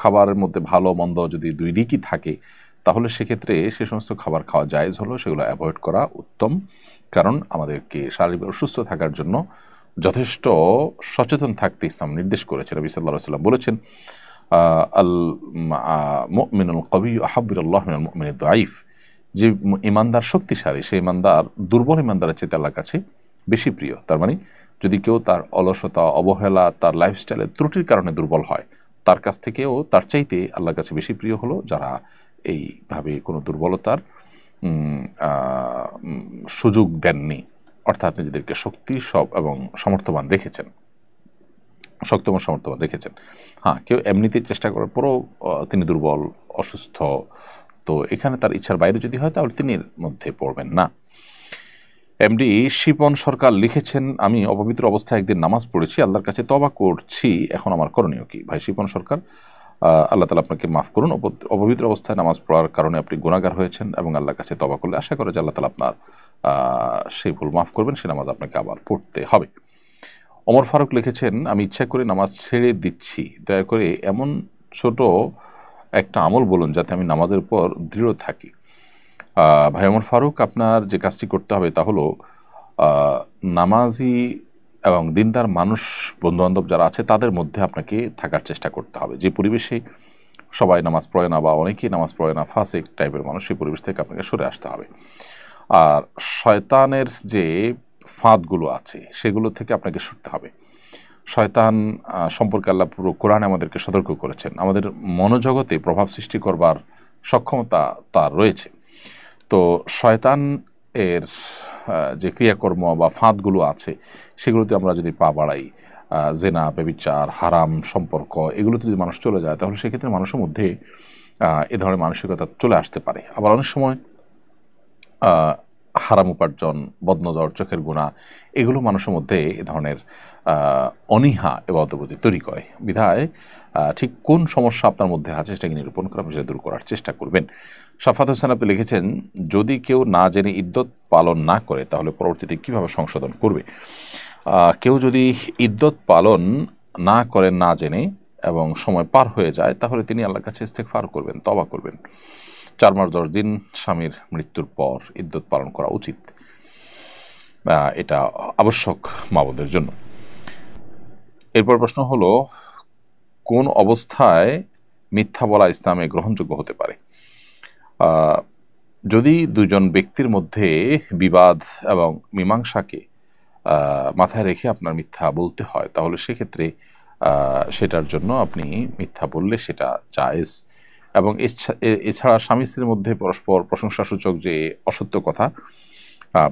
খাবারের মধ্যে ভালো মন্দ যদি দুই দিকই থাকে, তাহলে সেক্ষেত্রে সে সমস্ত খাবার খাওয়া জায়েজ হলো, সেগুলো অ্যাভয়েড করা উত্তম। কারণ আমাদেরকে শারীরিক সুস্থ থাকার জন্য যথেষ্ট সচেতন থাকতে ইসলাম নির্দেশ করেছে। নবী সাল্লাল্লাহু আলাইহি ওয়াসাল্লাম বলেছেন, আল মুমিনুল কবিয়্যু আহাব্বু ইলাল্লাহি মিনাল মুমিনিদ দাঈফ, যে ইমানদার শক্তিশালী, সেই ইমানদার দুর্বল ইমানদারের চেয়ে আল্লাহর কাছে বেশি প্রিয়। তার মানে যদি কেউ তার অলসতা, অবহেলা, তার লাইফস্টাইলের ত্রুটির কারণে দুর্বল হয়, তার কাছ থেকেও তার চাইতে আল্লাহর কাছে বেশি প্রিয় হলো যারা এইভাবে কোনো দুর্বলতার সুযোগ দেননি, অর্থাৎ নিজেদেরকে শক্তি এবং সমর্থবান রেখেছেন, শক্তমান সমর্থবান রেখেছেন। হ্যাঁ, কেউ এমনিতেই চেষ্টা করার পরও তিনি দুর্বল, অসুস্থ, তো এখানে তার ইচ্ছার বাইরে যদি হয় তাহলে তিনি এর মধ্যে পড়বেন না। এমডি শিপন সরকার লিখেছেন, আমি অপবিত্র অবস্থায় একদিন নামাজ পড়েছি, আল্লাহর কাছে তওবা করছি, এখন আমার করণীয় কি? ভাই শিপন সরকার, আল্লাহ তাআলা আপনাকে মাফ করুন। অপবিত্র অবস্থায় নামাজ পড়ার কারণে আপনি গুনাহগার হয়েছেন এবং আল্লাহর কাছে তওবা করলে আশা করে যে আল্লাহ তাআলা আপনার সেই ভুল মাফ করবেন, সেই নামাজ আপনাকে আবার পড়তে হবে। ওমর ফারুক লিখেছেন, আমি ইচ্ছা করে নামাজ ছেড়ে দিচ্ছি, দয়া করে এমন ছোট একটা আমল বলুন যাতে আমি নামাজের পর দৃঢ় থাকি। ভাই ওমর ফারুক, আপনার যে কাজটি করতে হবে তা হলো নামাজি এবং দিনদার মানুষ, বন্ধুবান্ধব যারা আছে তাদের মধ্যে আপনাকে থাকার চেষ্টা করতে হবে। যে পরিবেশে সবাই নামাজ পড়ে না বা অনেকেই নামাজ পড়ে না, ফাসিক টাইপের মানুষ, সেই পরিবেশ থেকে আপনাকে সরে আসতে হবে। আর শয়তানের যে ফাঁদগুলো আছে সেগুলো থেকে আপনাকে সরতে হবে। শয়তান সম্পর্কে আল্লাহ পুরো কোরআনে আমাদেরকে সতর্ক করেছেন। আমাদের মনোজগতে প্রভাব সৃষ্টি করবার সক্ষমতা তার রয়েছে। তো শয়তান এর যে ক্রিয়াকর্ম বা ফাঁদগুলো আছে সেগুলোতে আমরা যদি পা বাড়াই, জেনা, ব্যভিচার, হারাম সম্পর্ক, এগুলোতে যদি মানুষ চলে যায় তাহলে সেক্ষেত্রে মানুষের মধ্যে এ ধরনের মানসিকতা চলে আসতে পারে। আবার অনেক সময় হারাম উপার্জন, বদনজর, চোখের গুনাহ, এগুলো মানুষের মধ্যে এ ধরনের অনীহা ইবাদতবোধ তৈরি করে। বিধায় ঠিক কোন সমস্যা আপনার মধ্যে আছে সেটাকে নিরূপণ করে আপনি সেটা দূর করার চেষ্টা করবেন। শাফাত হোসেন আপনি লিখেছেন, যদি কেউ না জেনে ইদ্যত পালন না করে তাহলে পরবর্তীতে কীভাবে সংশোধন করবে? কেউ যদি ইদ্যত পালন না করেন না জেনে এবং সময় পার হয়ে যায় তাহলে তিনি আল্লাহর কাছে ইস্তেগফার করবেন, তওবা করবেন। 4 মাস 10 দিন স্বামীর মৃত্যুর পর ইদ্যত পালন করা উচিত, এটা আবশ্যক মা বোনদের জন্য। এরপর প্রশ্ন হলো, কোন অবস্থায় মিথ্যা বলা ইসলামে গ্রহণযোগ্য হতে পারে? যদি দুজন ব্যক্তির মধ্যে বিবাদ এবং মীমাংসাকে মাথায় রেখে আপনার মিথ্যা বলতে হয়, তাহলে সেক্ষেত্রে সেটার জন্য আপনি মিথ্যা বললে সেটা জায়েজ। এবং এছাড়া স্বামী স্ত্রীর মধ্যে পরস্পর প্রশংসাসূচক যে অসত্য কথা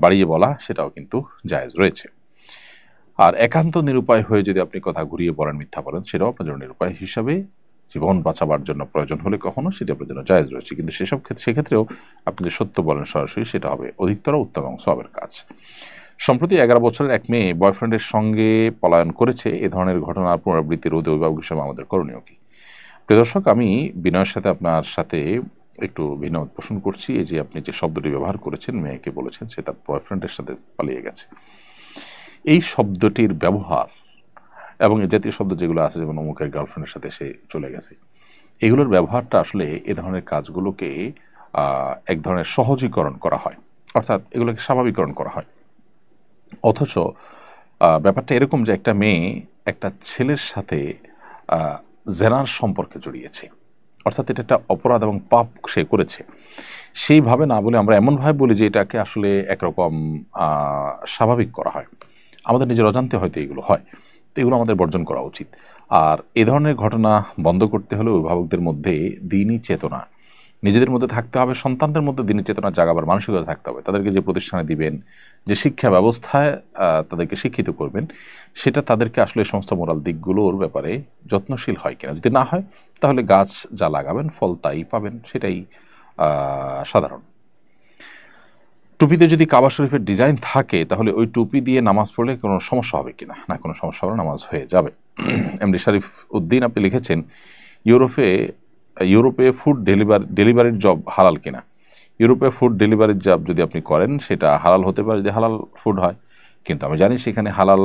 বাড়িয়ে বলা, সেটাও কিন্তু জায়েজ রয়েছে। আর একান্ত নিরুপায় হয়ে যদি আপনি কথা ঘুরিয়ে বলেন, মিথ্যা বলেন, সেটাও আপনার জন্য নিরুপায় হিসাবে জীবন বাঁচাবার জন্য প্রয়োজন হলে কখনো সেটা আপনার জন্য জায়েজ রয়েছে। কিন্তু সেক্ষেত্রেও আপনি যে সত্য বলেন সরাসরি, সেটা হবে অধিকতর উত্তম এবং সওয়াবের কাজ। সম্প্রতি 11 বছরের এক মেয়ে বয়ফ্রেন্ডের সঙ্গে পলায়ন করেছে। এ ধরনের ঘটনার পুনরাবৃত্তি রোধে অভিভাবক হিসেবে আমাদের করণীয় কি? প্রিয় দর্শক, আমি বিনয়ের সাথে আপনার সাথে একটু ভিন্ন পোষণ করছি। এই যে আপনি যে শব্দটি ব্যবহার করেছেন, মেয়েকে বলেছেন সে তার বয়ফ্রেন্ডের সাথে পালিয়ে গেছে, এই শব্দটির ব্যবহার এবং এই জাতীয় শব্দ যেগুলো আছে, যেমন অমুকের গার্লফ্রেন্ডের সাথে সে চলে গেছে, এগুলোর ব্যবহারটা আসলে এ ধরনের কাজগুলোকে এক ধরনের সহজীকরণ করা হয়, অর্থাৎ এগুলোকে স্বাভাবিকরণ করা হয়। অথচ ব্যাপারটা এরকম যে একটা মেয়ে একটা ছেলের সাথে জেনার সম্পর্কে জড়িয়েছে, অর্থাৎ এটা একটা অপরাধ এবং পাপ সে করেছে। সেইভাবে না বলে আমরা এমনভাবে বলি যে এটাকে আসলে একরকম স্বাভাবিক করা হয়। আমাদের নিজের অজান্তে হয়তো এগুলো হয়, তো এগুলো আমাদের বর্জন করা উচিত। আর এ ধরনের ঘটনা বন্ধ করতে হলে অভিভাবকদের মধ্যে দ্বীনি চেতনা নিজেদের মধ্যে থাকতে হবে, সন্তানদের মধ্যে দ্বীনি চেতনা জাগাবার মানসিকতা থাকতে হবে। তাদেরকে যে প্রতিষ্ঠানে দিবেন, যে শিক্ষা ব্যবস্থায় তাদেরকে শিক্ষিত করবেন, সেটা তাদেরকে আসলে সমস্ত মোরাল দিকগুলোর ব্যাপারে যত্নশীল হয় কিনা। যদি না হয়, তাহলে গাছ যা লাগাবেন ফল তাই পাবেন, সেটাই সাধারণ। টুপিতে যদি কাবা শরীফের ডিজাইন থাকে, তাহলে ওই টুপি দিয়ে নামাজ পড়লে কোনো সমস্যা হবে কিনা? না, কোনো সমস্যা হবে না, নামাজ হয়ে যাবে। এমডি শরীফ উদ্দিন আপনি লিখেছেন, ইউরোপে ফুড ডেলিভারির জব হালাল কিনা? ইউরোপে ফুড ডেলিভারির জব যদি আপনি করেন, সেটা হালাল হতে পারে যদি হালাল ফুড হয়, কিন্তু আমি জানি সেখানে হালাল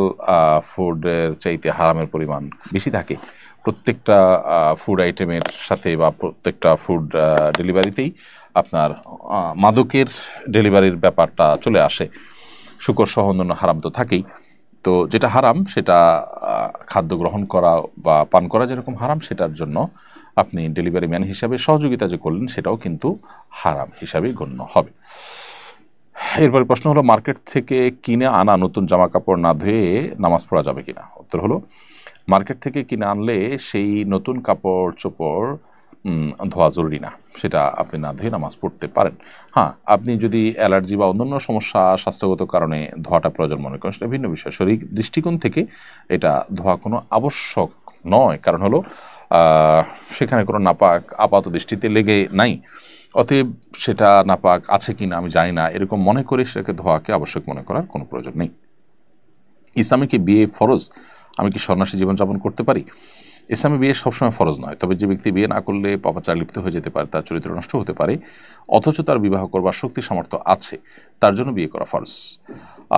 ফুডের চাইতে হারামের পরিমাণ বেশি থাকে। প্রত্যেকটা ফুড আইটেমের সাথে বা প্রত্যেকটা ফুড ডেলিভারিতেই আপনার মাদকের ডেলিভারির ব্যাপারটা চলে আসে। শুকর সহ অন্যান্য হারাম তো থাকেই। তো যেটা হারাম সেটা খাদ্য গ্রহণ করা বা পান করা যেরকম হারাম, সেটার জন্য আপনি ডেলিভারি ম্যান হিসাবে সহযোগিতা যে করলেন, সেটাও কিন্তু হারাম হিসাবেই গণ্য হবে। এরপরে প্রশ্ন হলো, মার্কেট থেকে কিনে আনা নতুন জামা কাপড় না ধুয়ে নামাজ পড়া যাবে কিনা? উত্তর হলো, মার্কেট থেকে কিনে আনলে সেই নতুন কাপড় চোপড় ধোয়া জরুরি না, সেটা আপনি না ধুয়ে নামাজ পড়তে পারেন। হ্যাঁ, আপনি যদি অ্যালার্জি বা অন্যান্য সমস্যা স্বাস্থ্যগত কারণে ধোয়াটা প্রয়োজন মনে করেন, সেটা ভিন্ন বিষয়। শরীর দৃষ্টিকোণ থেকে এটা ধোয়া কোনো আবশ্যক নয়, কারণ হলো সেখানে কোনো নাপাক আপাত দৃষ্টিতে লেগে নাই। অতএব সেটা নাপাক আছে কি না আমি জানি না, এরকম মনে করে সেটাকে ধোয়াকে আবশ্যক মনে করার কোনো প্রয়োজন নেই। ইসলামে কি বিয়ে ফরজ? আমি কি সন্ন্যাসী জীবনযাপন করতে পারি? ইসলামে বিয়ে সবসময় ফরজ নয়, তবে যে ব্যক্তি বিয়ে না করলে পাপাচার লিপ্ত হয়ে যেতে পারে, তার চরিত্র নষ্ট হতে পারে, অথচ তার বিবাহ করবার শক্তি সামর্থ্য আছে, তার জন্য বিয়ে করা ফরজ।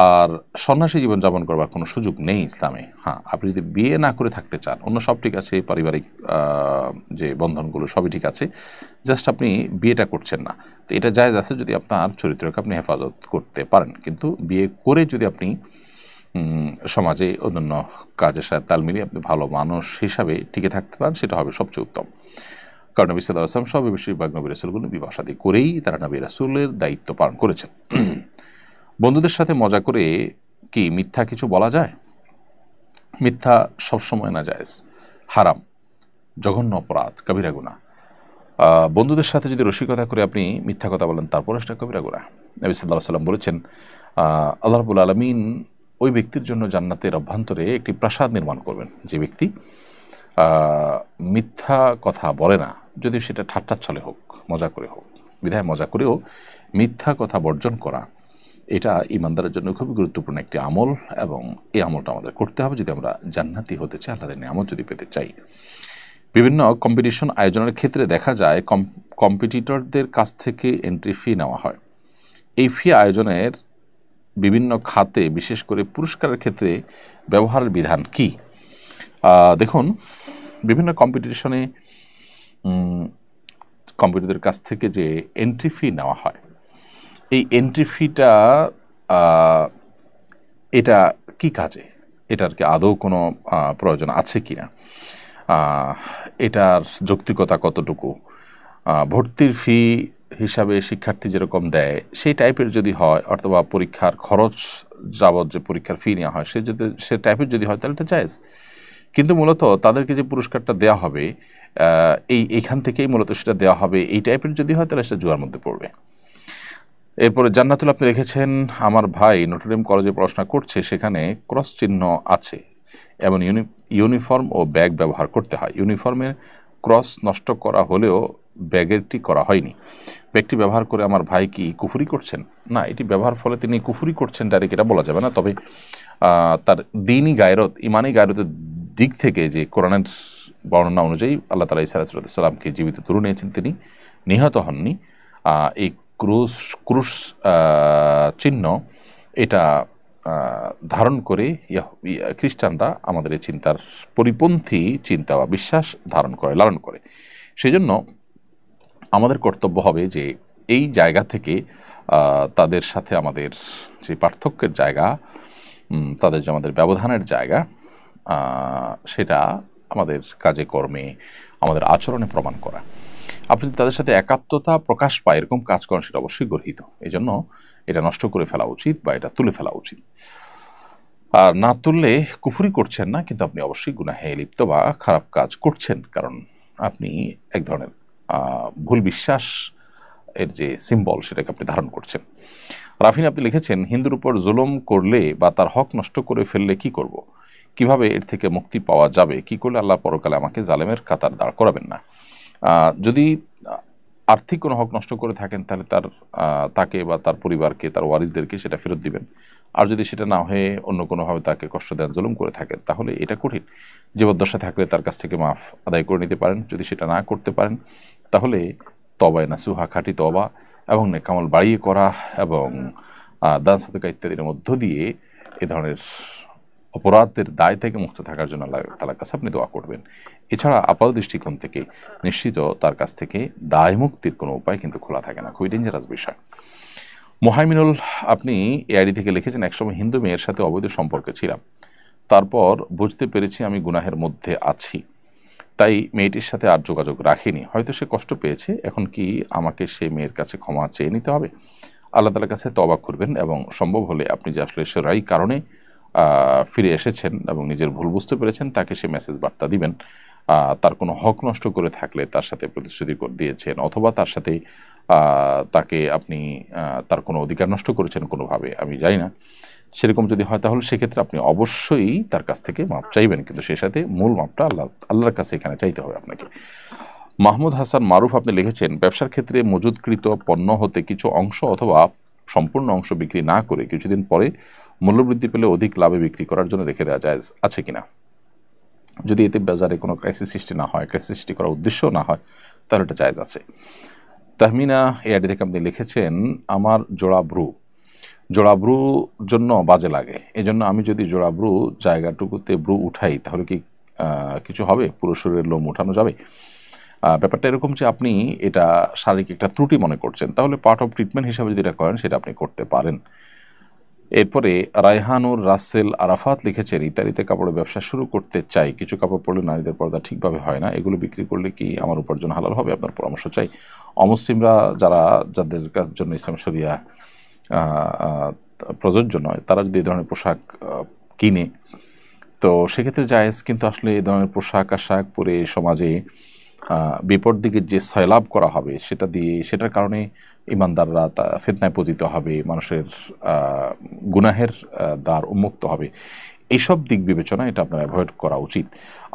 আর সন্ন্যাসী জীবনযাপন করবার কোনো সুযোগ নেই ইসলামে। হ্যাঁ, আপনি যদি বিয়ে না করে থাকতে চান, অন্য সব ঠিক আছে, পারিবারিক যে বন্ধনগুলো সবই ঠিক আছে, জাস্ট আপনি বিয়েটা করছেন না, তো এটা জায়েজ আছে যদি আপনার চরিত্রকে আপনি হেফাজত করতে পারেন। কিন্তু বিয়ে করে যদি আপনি সমাজে অন্যান্য কাজের সাথে তাল মিলিয়ে আপনি ভালো মানুষ হিসাবে টিকে থাকতে পারেন, সেটা হবে সবচেয়ে উত্তম। কারণ নবী সাল্লাল্লাহু আলাইহি ওয়াসাল্লাম সব বেশিরভাগ নবী রাসূলগুলো বিবাহ শাদী করেই তারা নবী রাসূলের দায়িত্ব পালন করেছেন। বন্ধুদের সাথে মজা করে কি মিথ্যা কিছু বলা যায়? মিথ্যা সবসময় না জায়েজ, হারাম, জঘন্য অপরাধ, কবিরা গুনাহ। বন্ধুদের সাথে যদি রসিকতা করে আপনি মিথ্যা কথা বলেন, তারপরে সেটা কবিরা গুনাহ। নবী সাল্লাল্লাহু আলাইহি ওয়াসাল্লাম বলেছেন, আল্লাহ রাব্বুল আলামিন ওই ব্যক্তির জন্য জান্নাতের অভ্যন্তরে একটি প্রাসাদ নির্মাণ করবেন, যে ব্যক্তি মিথ্যা কথা বলে না, যদিও সেটা ঠাট্টার ছলে হোক, মজা করে হোক। বিধায় মজা করেও মিথ্যা কথা বর্জন করা, এটা ঈমানদারের জন্য খুবই গুরুত্বপূর্ণ একটি আমল, এবং এই আমলটা আমাদের করতে হবে যদি আমরা জান্নাতি হতে চাই, আল্লাহর নিয়ামত যদি পেতে চাই। বিভিন্ন কম্পিটিশন আয়োজনের ক্ষেত্রে দেখা যায় কম্পিটিটরদের কাছ থেকে এন্ট্রি ফি নেওয়া হয়। এই ফি আয়োজনের বিভিন্ন খাতে, বিশেষ করে পুরস্কারের ক্ষেত্রে ব্যবহারের বিধান কি? দেখুন, বিভিন্ন কম্পিটিশনে কম্পিটিটরদের কাছ থেকে যে এন্ট্রি ফি নেওয়া হয়, এই এন্ট্রি ফিটা এটা কি কাজে, এটার কি আদৌ কোনো প্রয়োজন আছে কি না, এটার যৌক্তিকতা কতটুকু, ভর্তির ফি হিসাবে শিক্ষার্থী যেরকম দেয় সেই টাইপের যদি হয়, অথবা পরীক্ষার খরচ যাবত যে পরীক্ষার ফি নেওয়া হয় সে টাইপের যদি হয় তাহলে এটা জায়েজ। কিন্তু মূলত তাদেরকে যে পুরস্কারটা দেওয়া হবে এইখান থেকেই মূলত সেটা দেওয়া হবে, এই টাইপের যদি হয় তাহলে সেটা জুয়ার মধ্যে পড়বে। এরপরে জান্নাতুল আপনি লিখেছেন, আমার ভাই নটরডেম কলেজে পড়াশোনা করছে, সেখানে ক্রস চিহ্ন আছে এবং ইউনিফর্ম ও ব্যাগ ব্যবহার করতে হয়। ইউনিফর্মের ক্রস নষ্ট করা হলেও ব্যাগেরটি করা হয়নি। ব্যাগটি ব্যবহার করে আমার ভাই কি কুফরি করছেন? না, এটি ব্যবহার ফলে তিনি কুফরি করছেন ডাইরেক্ট এটা বলা যাবে না, তবে তার দ্বীনি গায়রত, ইমানি গায়রতের দিক থেকে যে কোরআনের বর্ণনা অনুযায়ী আল্লাহ তাআলা ঈসা আলাইহিস সালামকে জীবিত তুলে নিয়েছেন, তিনি নিহত হননি। এই ক্রুশ চিহ্ন এটা ধারণ করে খ্রিস্টানরা আমাদের এই চিন্তার পরিপন্থী চিন্তা বা বিশ্বাস ধারণ করে, লালন করে। সেই জন্য আমাদের কর্তব্য হবে যে এই জায়গা থেকে তাদের সাথে আমাদের যে পার্থক্যের জায়গা, তাদের যে আমাদের ব্যবধানের জায়গা, সেটা আমাদের কাজে কর্মে, আমাদের আচরণে প্রমাণ করা। আপনি যদি তাদের সাথে একাত্মতা প্রকাশ পায় এরকম কাজ করেন, সেটা অবশ্যই গর্হিত। এই জন্য এটা নষ্ট করে ফেলা উচিত বা এটা তুলে ফেলা উচিত। আর না তুললে কুফরি করছেন না, কিন্তু আপনি অবশ্যই গুনাহে লিপ্ত বা খারাপ কাজ করছেন, কারণ আপনি এক ধরনের ভুল বিশ্বাস এর যে সিম্বল সেটাকে আপনি ধারণ করছেন। রাফিন আপনি লিখেছেন, হিন্দুর উপর জুলুম করলে বা তার হক নষ্ট করে ফেললে কি করব, কিভাবে এর থেকে মুক্তি পাওয়া যাবে, কি করলে আল্লাহ পরকালে আমাকে জালেমের কাতার দাঁড় করাবেন না? যদি আর্থিক কোনো হক নষ্ট করে থাকেন তাহলে তাকে বা তার পরিবারকে, তার ওয়ারিসদেরকে সেটা ফেরত দিবেন। আর যদি সেটা না হয়ে অন্য কোনোভাবে তাকে কষ্ট দেন, জুলুম করে থাকেন, তাহলে এটা কঠিন। জীবদ্দশা থাকলে তার কাছ থেকে মাফ আদায় করে নিতে পারেন। যদি সেটা না করতে পারেন তাহলে তবায় নাসুহা, খাঁটি তওবা এবং নেকামল বাড়িয়ে করা এবং দান সাদকা ইত্যাদির মধ্য দিয়ে এ ধরনের অপরাধের দায় থেকে মুক্ত থাকার জন্য আল্লাহ তাআলার কাছে আপনি দোয়া করবেন। এছাড়া আপাত দৃষ্টিকোণ থেকে নিশ্চিত তার কাছ থেকে দায় মুক্তির কোনো উপায় কিন্তু খোলা থাকে না, খুবই ডেঞ্জারাস বিষয়। মোহাইমিনুল আপনি এআইডি থেকে লিখেছেন, একসময় হিন্দু মেয়ের সাথে অবৈধ সম্পর্কে ছিলাম, তারপর বুঝতে পেরেছি আমি গুনাহের মধ্যে আছি, তাই মেয়েটির সাথে আর যোগাযোগ রাখিনি। হয়তো সে কষ্ট পেয়েছে, এখন কি আমাকে সেই মেয়ের কাছে ক্ষমা চেয়ে নিতে হবে? আল্লাহ তাআলার কাছে তওবা করবেন এবং সম্ভব হলে আপনি যে আসলে সেরাই কারণে ফিরে এসেছেন এবং নিজের ভুল বুঝতে পেরেছেন, তাকে সে মেসেজ বার্তা দিবেন। তার কোনো হক নষ্ট করে থাকলে তার সাথে প্রতিশ্রুতি দিয়েছেন, অথবা তার সাথে তাকে আপনি তার কোনো অধিকার নষ্ট করেছেন কোনোভাবে, আমি জানি না, সেরকম যদি হয় তাহলে সেক্ষেত্রে আপনি অবশ্যই তার কাছ থেকে মাপ চাইবেন, কিন্তু সেই সাথে মূল মাপটা আল্লাহর কাছে এখানে চাইতে হবে আপনাকে। মাহমুদ হাসান মারুফ আপনি লিখেছেন, ব্যবসার ক্ষেত্রে মজুদকৃত পণ্য হতে কিছু অংশ অথবা সম্পূর্ণ অংশ বিক্রি না করে কিছুদিন পরে মূল্যবৃদ্ধি পেলে অধিক লাভে বিক্রি করার জন্য রেখে দেওয়া জায়েজ আছে কিনা? যদি এতে বাজারে কোনো ক্রাইসিস সৃষ্টি না হয়, ক্রাইসিস সৃষ্টি করার উদ্দেশ্য না হয়, তাহলে এটা জায়েজ আছে। তাহমিনা এআইডি থেকে আপনি লিখেছেন, আমার জোড়া ব্রু জন্য বাজে লাগে, এজন্য আমি যদি জোড়া ব্রু জায়গাটুকুতে ব্রু উঠাই তাহলে কি কিছু হবে? পুরো শরীরের লোম উঠানো যাবে? ব্যাপারটা এরকম যে আপনি এটা শারীরিক একটা ত্রুটি মনে করছেন, তাহলে পার্ট অফ ট্রিটমেন্ট হিসাবে যদি এটা করেন সেটা আপনি করতে পারেন। এরপরে রায়হানুর রাসেল আরাফাত লিখেছেন, ইতালিতে কাপড়ের ব্যবসা শুরু করতে চাই, কিছু কাপড় পরলে নারীদের পর্দা ঠিকভাবে হয় না, এগুলো বিক্রি করলে কি আমার উপার্জন হালাল হবে? আপনার পরামর্শ চাই। অমুসলিমরা যাদের জন্য ইসলাম শরিয়া প্রযোজ্য নয়, তারা যদি এই ধরনের পোশাক কিনে তো সেক্ষেত্রে জায়েজ, কিন্তু আসলে এই ধরনের পোশাক আশাক পরে সমাজে বিপদ দিকে যে সয়লাভ করা হবে সেটার কারণে ইমানদাররা ফিতনায় পতিত হবে, মানুষের গুনাহের দ্বার উন্মুক্ত হবে। এইসব দিক বিবেচনা এটা আপনার অ্যাভয়েড করা উচিত।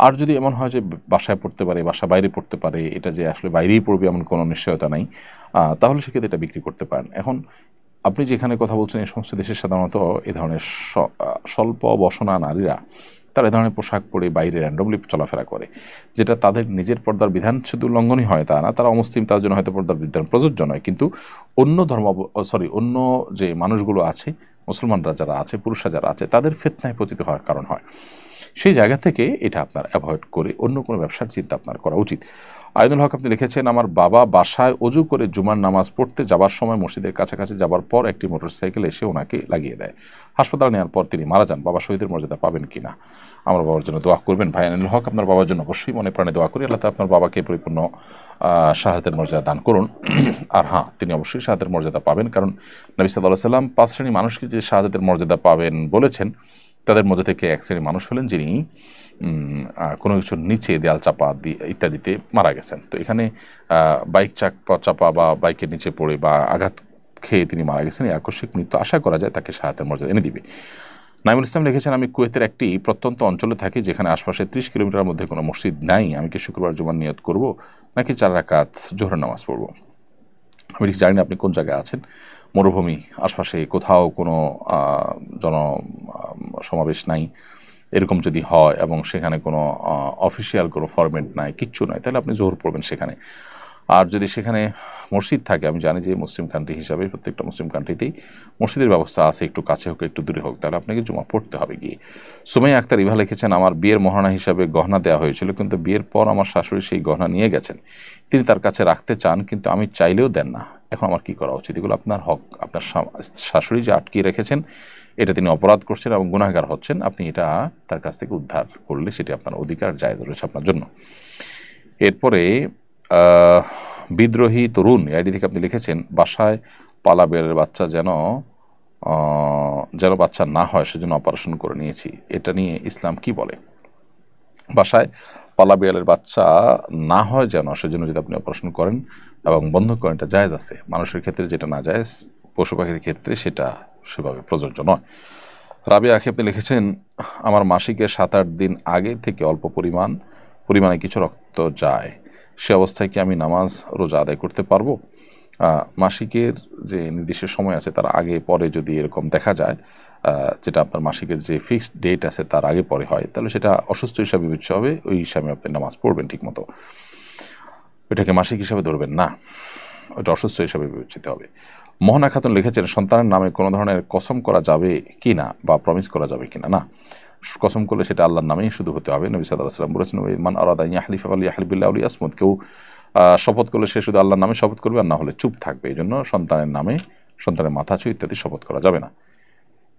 আর যদি এমন হয় যে বাসায় পড়তে পারে, বাসা বাইরে পড়তে পারে, এটা যে আসলে বাইরেই পড়বে এমন কোনো নিশ্চয়তা নাই, তাহলে সেক্ষেত্রে এটা বিক্রি করতে পারেন। এখন আপনি যেখানে কথা বলছেন এই সমস্ত দেশে সাধারণত এ ধরনের স্বল্প বসনা নারীরা তারা এ ধরনের পোশাক পরে বাইরে র্যান্ডমলি চলাফেরা করে, যেটা তাদের নিজের পর্দার বিধান শুধু উল্লঙ্ঘনই হয় তা না, তারা অমুসলিম, তার জন্য হয়তো পর্দার বিধান প্রযোজ্য নয়, কিন্তু অন্য যে মানুষগুলো আছে, মুসলমানরা যারা আছে, পুরুষরা যারা আছে, তাদের ফিতনায় পতিত হওয়ার কারণ হয়। সেই জায়গা থেকে এটা আপনার অ্যাভয়েড করে অন্য কোনো ব্যবসার চিন্তা আপনার করা উচিত। আইনুল হক আপনি লিখেছেন, আমার বাবা বাসায় অজু করে জুমার নামাজ পড়তে যাবার সময় মসজিদের কাছাকাছি যাবার পর একটি মোটরসাইকেল এসে ওনাকে লাগিয়ে দেয়। হাসপাতালে নেওয়ার পর তিনি মারা যান। বাবা শহীদের মর্যাদা পাবেন কিনা? আমার বাবার জন্য দোয়া করবেন। ভাই আইনুল হক, আপনার বাবার জন্য অবশ্যই মনে প্রাণে দোয়া করি, আল্লাহ তাআলা আপনার বাবাকে পরিপূর্ণ শাহাদাতের মর্যাদা দান করুন। আর হ্যাঁ, তিনি অবশ্যই শাহাদাতের মর্যাদা পাবেন, কারণ নবী সাল্লাল্লাহু আলাইহি ওয়াসাল্লাম 5 শ্রেণী মানুষকে যে শাহাদাতের মর্যাদা পাবেন বলেছেন, তাদের মধ্যে থেকে এক শ্রেণী মানুষ হলেন যিনি কোনো কিছুর নিচে দেয়াল চাপা দিয়ে ইত্যাদিতে মারা গেছেন। তো এখানে বাইক চাপা বা বাইকের নিচে পড়ে বা আঘাত খেয়ে তিনি মারা গেছেন, এই আকস্মিক মৃত্যু আশা করা যায় তাকে শাহাদাতের মর্যাদা এনে দিবে। নাইমুল ইসলাম লিখেছেন, আমি কুয়েতের একটি প্রত্যন্ত অঞ্চলে থাকি যেখানে আশপাশে 30 কিলোমিটারের মধ্যে কোনো মসজিদ নাই। আমি কি শুক্রবার জুমার নিয়ত করব নাকি 4 রাকাত জোহরের নামাজ পড়ব? আমি ঠিক জানি না আপনি কোন জায়গায় আছেন। মরুভূমি, আশপাশে কোথাও কোনো সমাবেশ নাই, এরকম যদি হয় এবং সেখানে কোনো অফিসিয়াল কোনো ফরম্যাট নাই, কিচ্ছু নাই, তাহলে আপনি জোহর পড়বেন সেখানে। আর যদি সেখানে মসজিদ থাকে, আমি জানি যে মুসলিম কান্ট্রি হিসাবে প্রত্যেকটা মুসলিম কান্ট্রিতেই মসজিদের ব্যবস্থা আছে, একটু কাছে হোক একটু দূরে হোক, তাহলে আপনাকে জুমা পড়তে হবে গিয়ে। সুমাইয়া আক্তার ইভা লিখেছেন, আমার বিয়ের মহারণা হিসাবে গহনা দেওয়া হয়েছিল, কিন্তু বিয়ের পর আমার শাশুড়ি সেই গহনা নিয়ে গেছেন। তিনি তার কাছে রাখতে চান, কিন্তু আমি চাইলেও দেন না। এখন আমার কি করা উচিত? এগুলো আপনার হক। আপনার শাশুড়ি যে আটকিয়ে রেখেছেন, এটা তিনি অপরাধ করছেন এবং গুনাহগার হচ্ছেন। আপনি এটা তার কাছ থেকে উদ্ধার করলে সেটি আপনার অধিকার, জায়েজ রয়েছে আপনার জন্য। এরপরে বিদ্রোহী তরুণ আইডি থেকে আপনি লিখেছেন, বাসায় পালা বেড়ের বাচ্চা যেন বাচ্চা না হয় সেজন্য অপারেশন করে নিয়েছি। এটা নিয়ে ইসলাম কি বলে? বাসায় পালা বিড়ালের বাচ্চা না হয় যেন সেজন্য যদি আপনি অপারেশন করেন এবং বন্ধ করেন, এটা জায়েজ আছে। মানুষের ক্ষেত্রে যেটা না জায়েজ, পশু পাখির ক্ষেত্রে সেটা সেভাবে প্রযোজ্য নয়। রাবিয়া আখি আপনি লিখেছেন, আমার মাসিকের 7-8 দিন আগে থেকে অল্প পরিমাণে কিছু রক্ত যায়, সে অবস্থায় কি আমি নামাজ রোজা আদায় করতে পারবো? মাসিকের যে নির্দিষ্ট সময় আছে তার আগে পরে যদি এরকম দেখা যায়, যেটা আপনার মাসিকের যে ফিক্সড ডেট আছে তার আগে পরে হয়, তাহলে সেটা অসুস্থ হিসাবে বিবেচ্য হবে। ওই হিসাবে আপনি নামাজ পড়বেন ঠিক মতো, ওইটাকে মাসিক হিসাবে ধরবেন না, ওইটা অসুস্থ হিসাবে বিবেচিত হবে। মোহনা খাতুন লিখেছেন, সন্তানের নামে কোনো ধরনের কসম করা যাবে কি না বা প্রমিস করা যাবে কিনা? না, কসম করলে সেটা আল্লাহর নামেই শুধু হতে হবে। নবী সাল্লাল্লাহু আলাইহি ওয়াসাল্লাম বলেছেন, মান আরাদা আন ইয়াহলিফা ফালইয়াহলিফ বিল্লাহি আও লিয়াসমুত। কেউ শপথ করলে সে শুধু আল্লাহর নামে শপথ করবে, আর না হলে চুপ থাকবে। এই জন্য সন্তানের নামে, সন্তানের মাথা ছুঁয়ে ইত্যাদি শপথ করা যাবে না।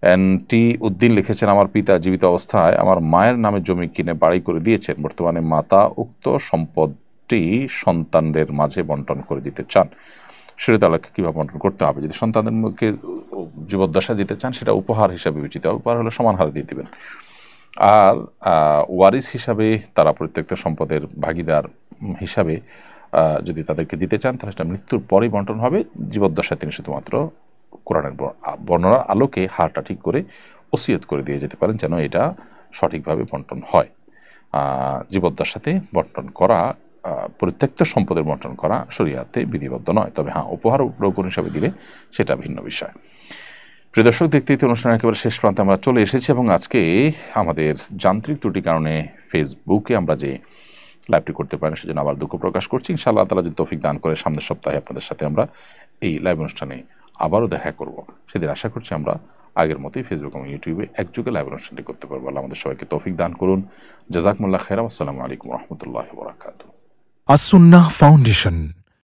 এনটি উদ্দিন লিখেছেন, আমার পিতা জীবিত অবস্থায় আমার মায়ের নামে জমি কিনে বাড়ি করে দিয়েছেন। বর্তমানে মাতা উক্ত সম্পদটি সন্তানদের মাঝে বন্টন করে দিতে চান। সেটা তালাকে কীভাবে বন্টন করতে হবে? যদি সন্তানদের মুখে জীবদ্দশা দিতে চান, সেটা উপহার হিসাবে বিবেচিত হবে। উপহার হলে সমান হারে দিয়ে দেবেন। আর ওয়ারিস হিসাবে তারা প্রত্যেকটা সম্পদের ভাগিদার হিসাবে যদি তাদেরকে দিতে চান, তাহলে সেটা মৃত্যুর পরেই বন্টন হবে। জীবদ্দশায় তিনি শুধুমাত্র কোরআনের বর্ণনার আলোকে হারটা ঠিক করে ওসিয়ত করে দিয়ে যেতে পারেন, যেন এটা সঠিকভাবে বন্টন হয়। জীবদ্দশাতে বন্টন করা, প্রত্যেকটা সম্পদের বন্টন করা শরীয়তে বিধিবদ্ধ নয়। তবে হ্যাঁ, উপহার উপলক্ষণ হিসাবে দিলে সেটা ভিন্ন বিষয়। প্রিয় দর্শক, দেখতে দেখতে অনুষ্ঠান একেবারে শেষ প্রান্তে আমরা চলে এসেছি এবং আজকে আমাদের যান্ত্রিক ত্রুটির কারণে ফেসবুকে আমরা যে লাইভটি করতে পারি না, সেজন্য আবার দুঃখ প্রকাশ করছি। ইনশাআল্লাহ তাআলা যদি তৌফিক দান করে সামনের সপ্তাহে আপনাদের সাথে আমরা এই লাইভ অনুষ্ঠানে আবারও দেখা করব। সেদিন আশা করছি আমরা আগের মতোই ফেসবুক এবং ইউটিউবে একযোগে লাইভ অনুষ্ঠানটি করতে পারবো। আল্লাহ আমাদের সবাইকে তৌফিক দান করুন। জাযাকুমুল্লাহ খাইরান। আসসালামু আলাইকুম ওয়া রাহমাতুল্লাহি ওয়া বারাকাতুহু। আসুন্নাহ ফাউন্ডেশন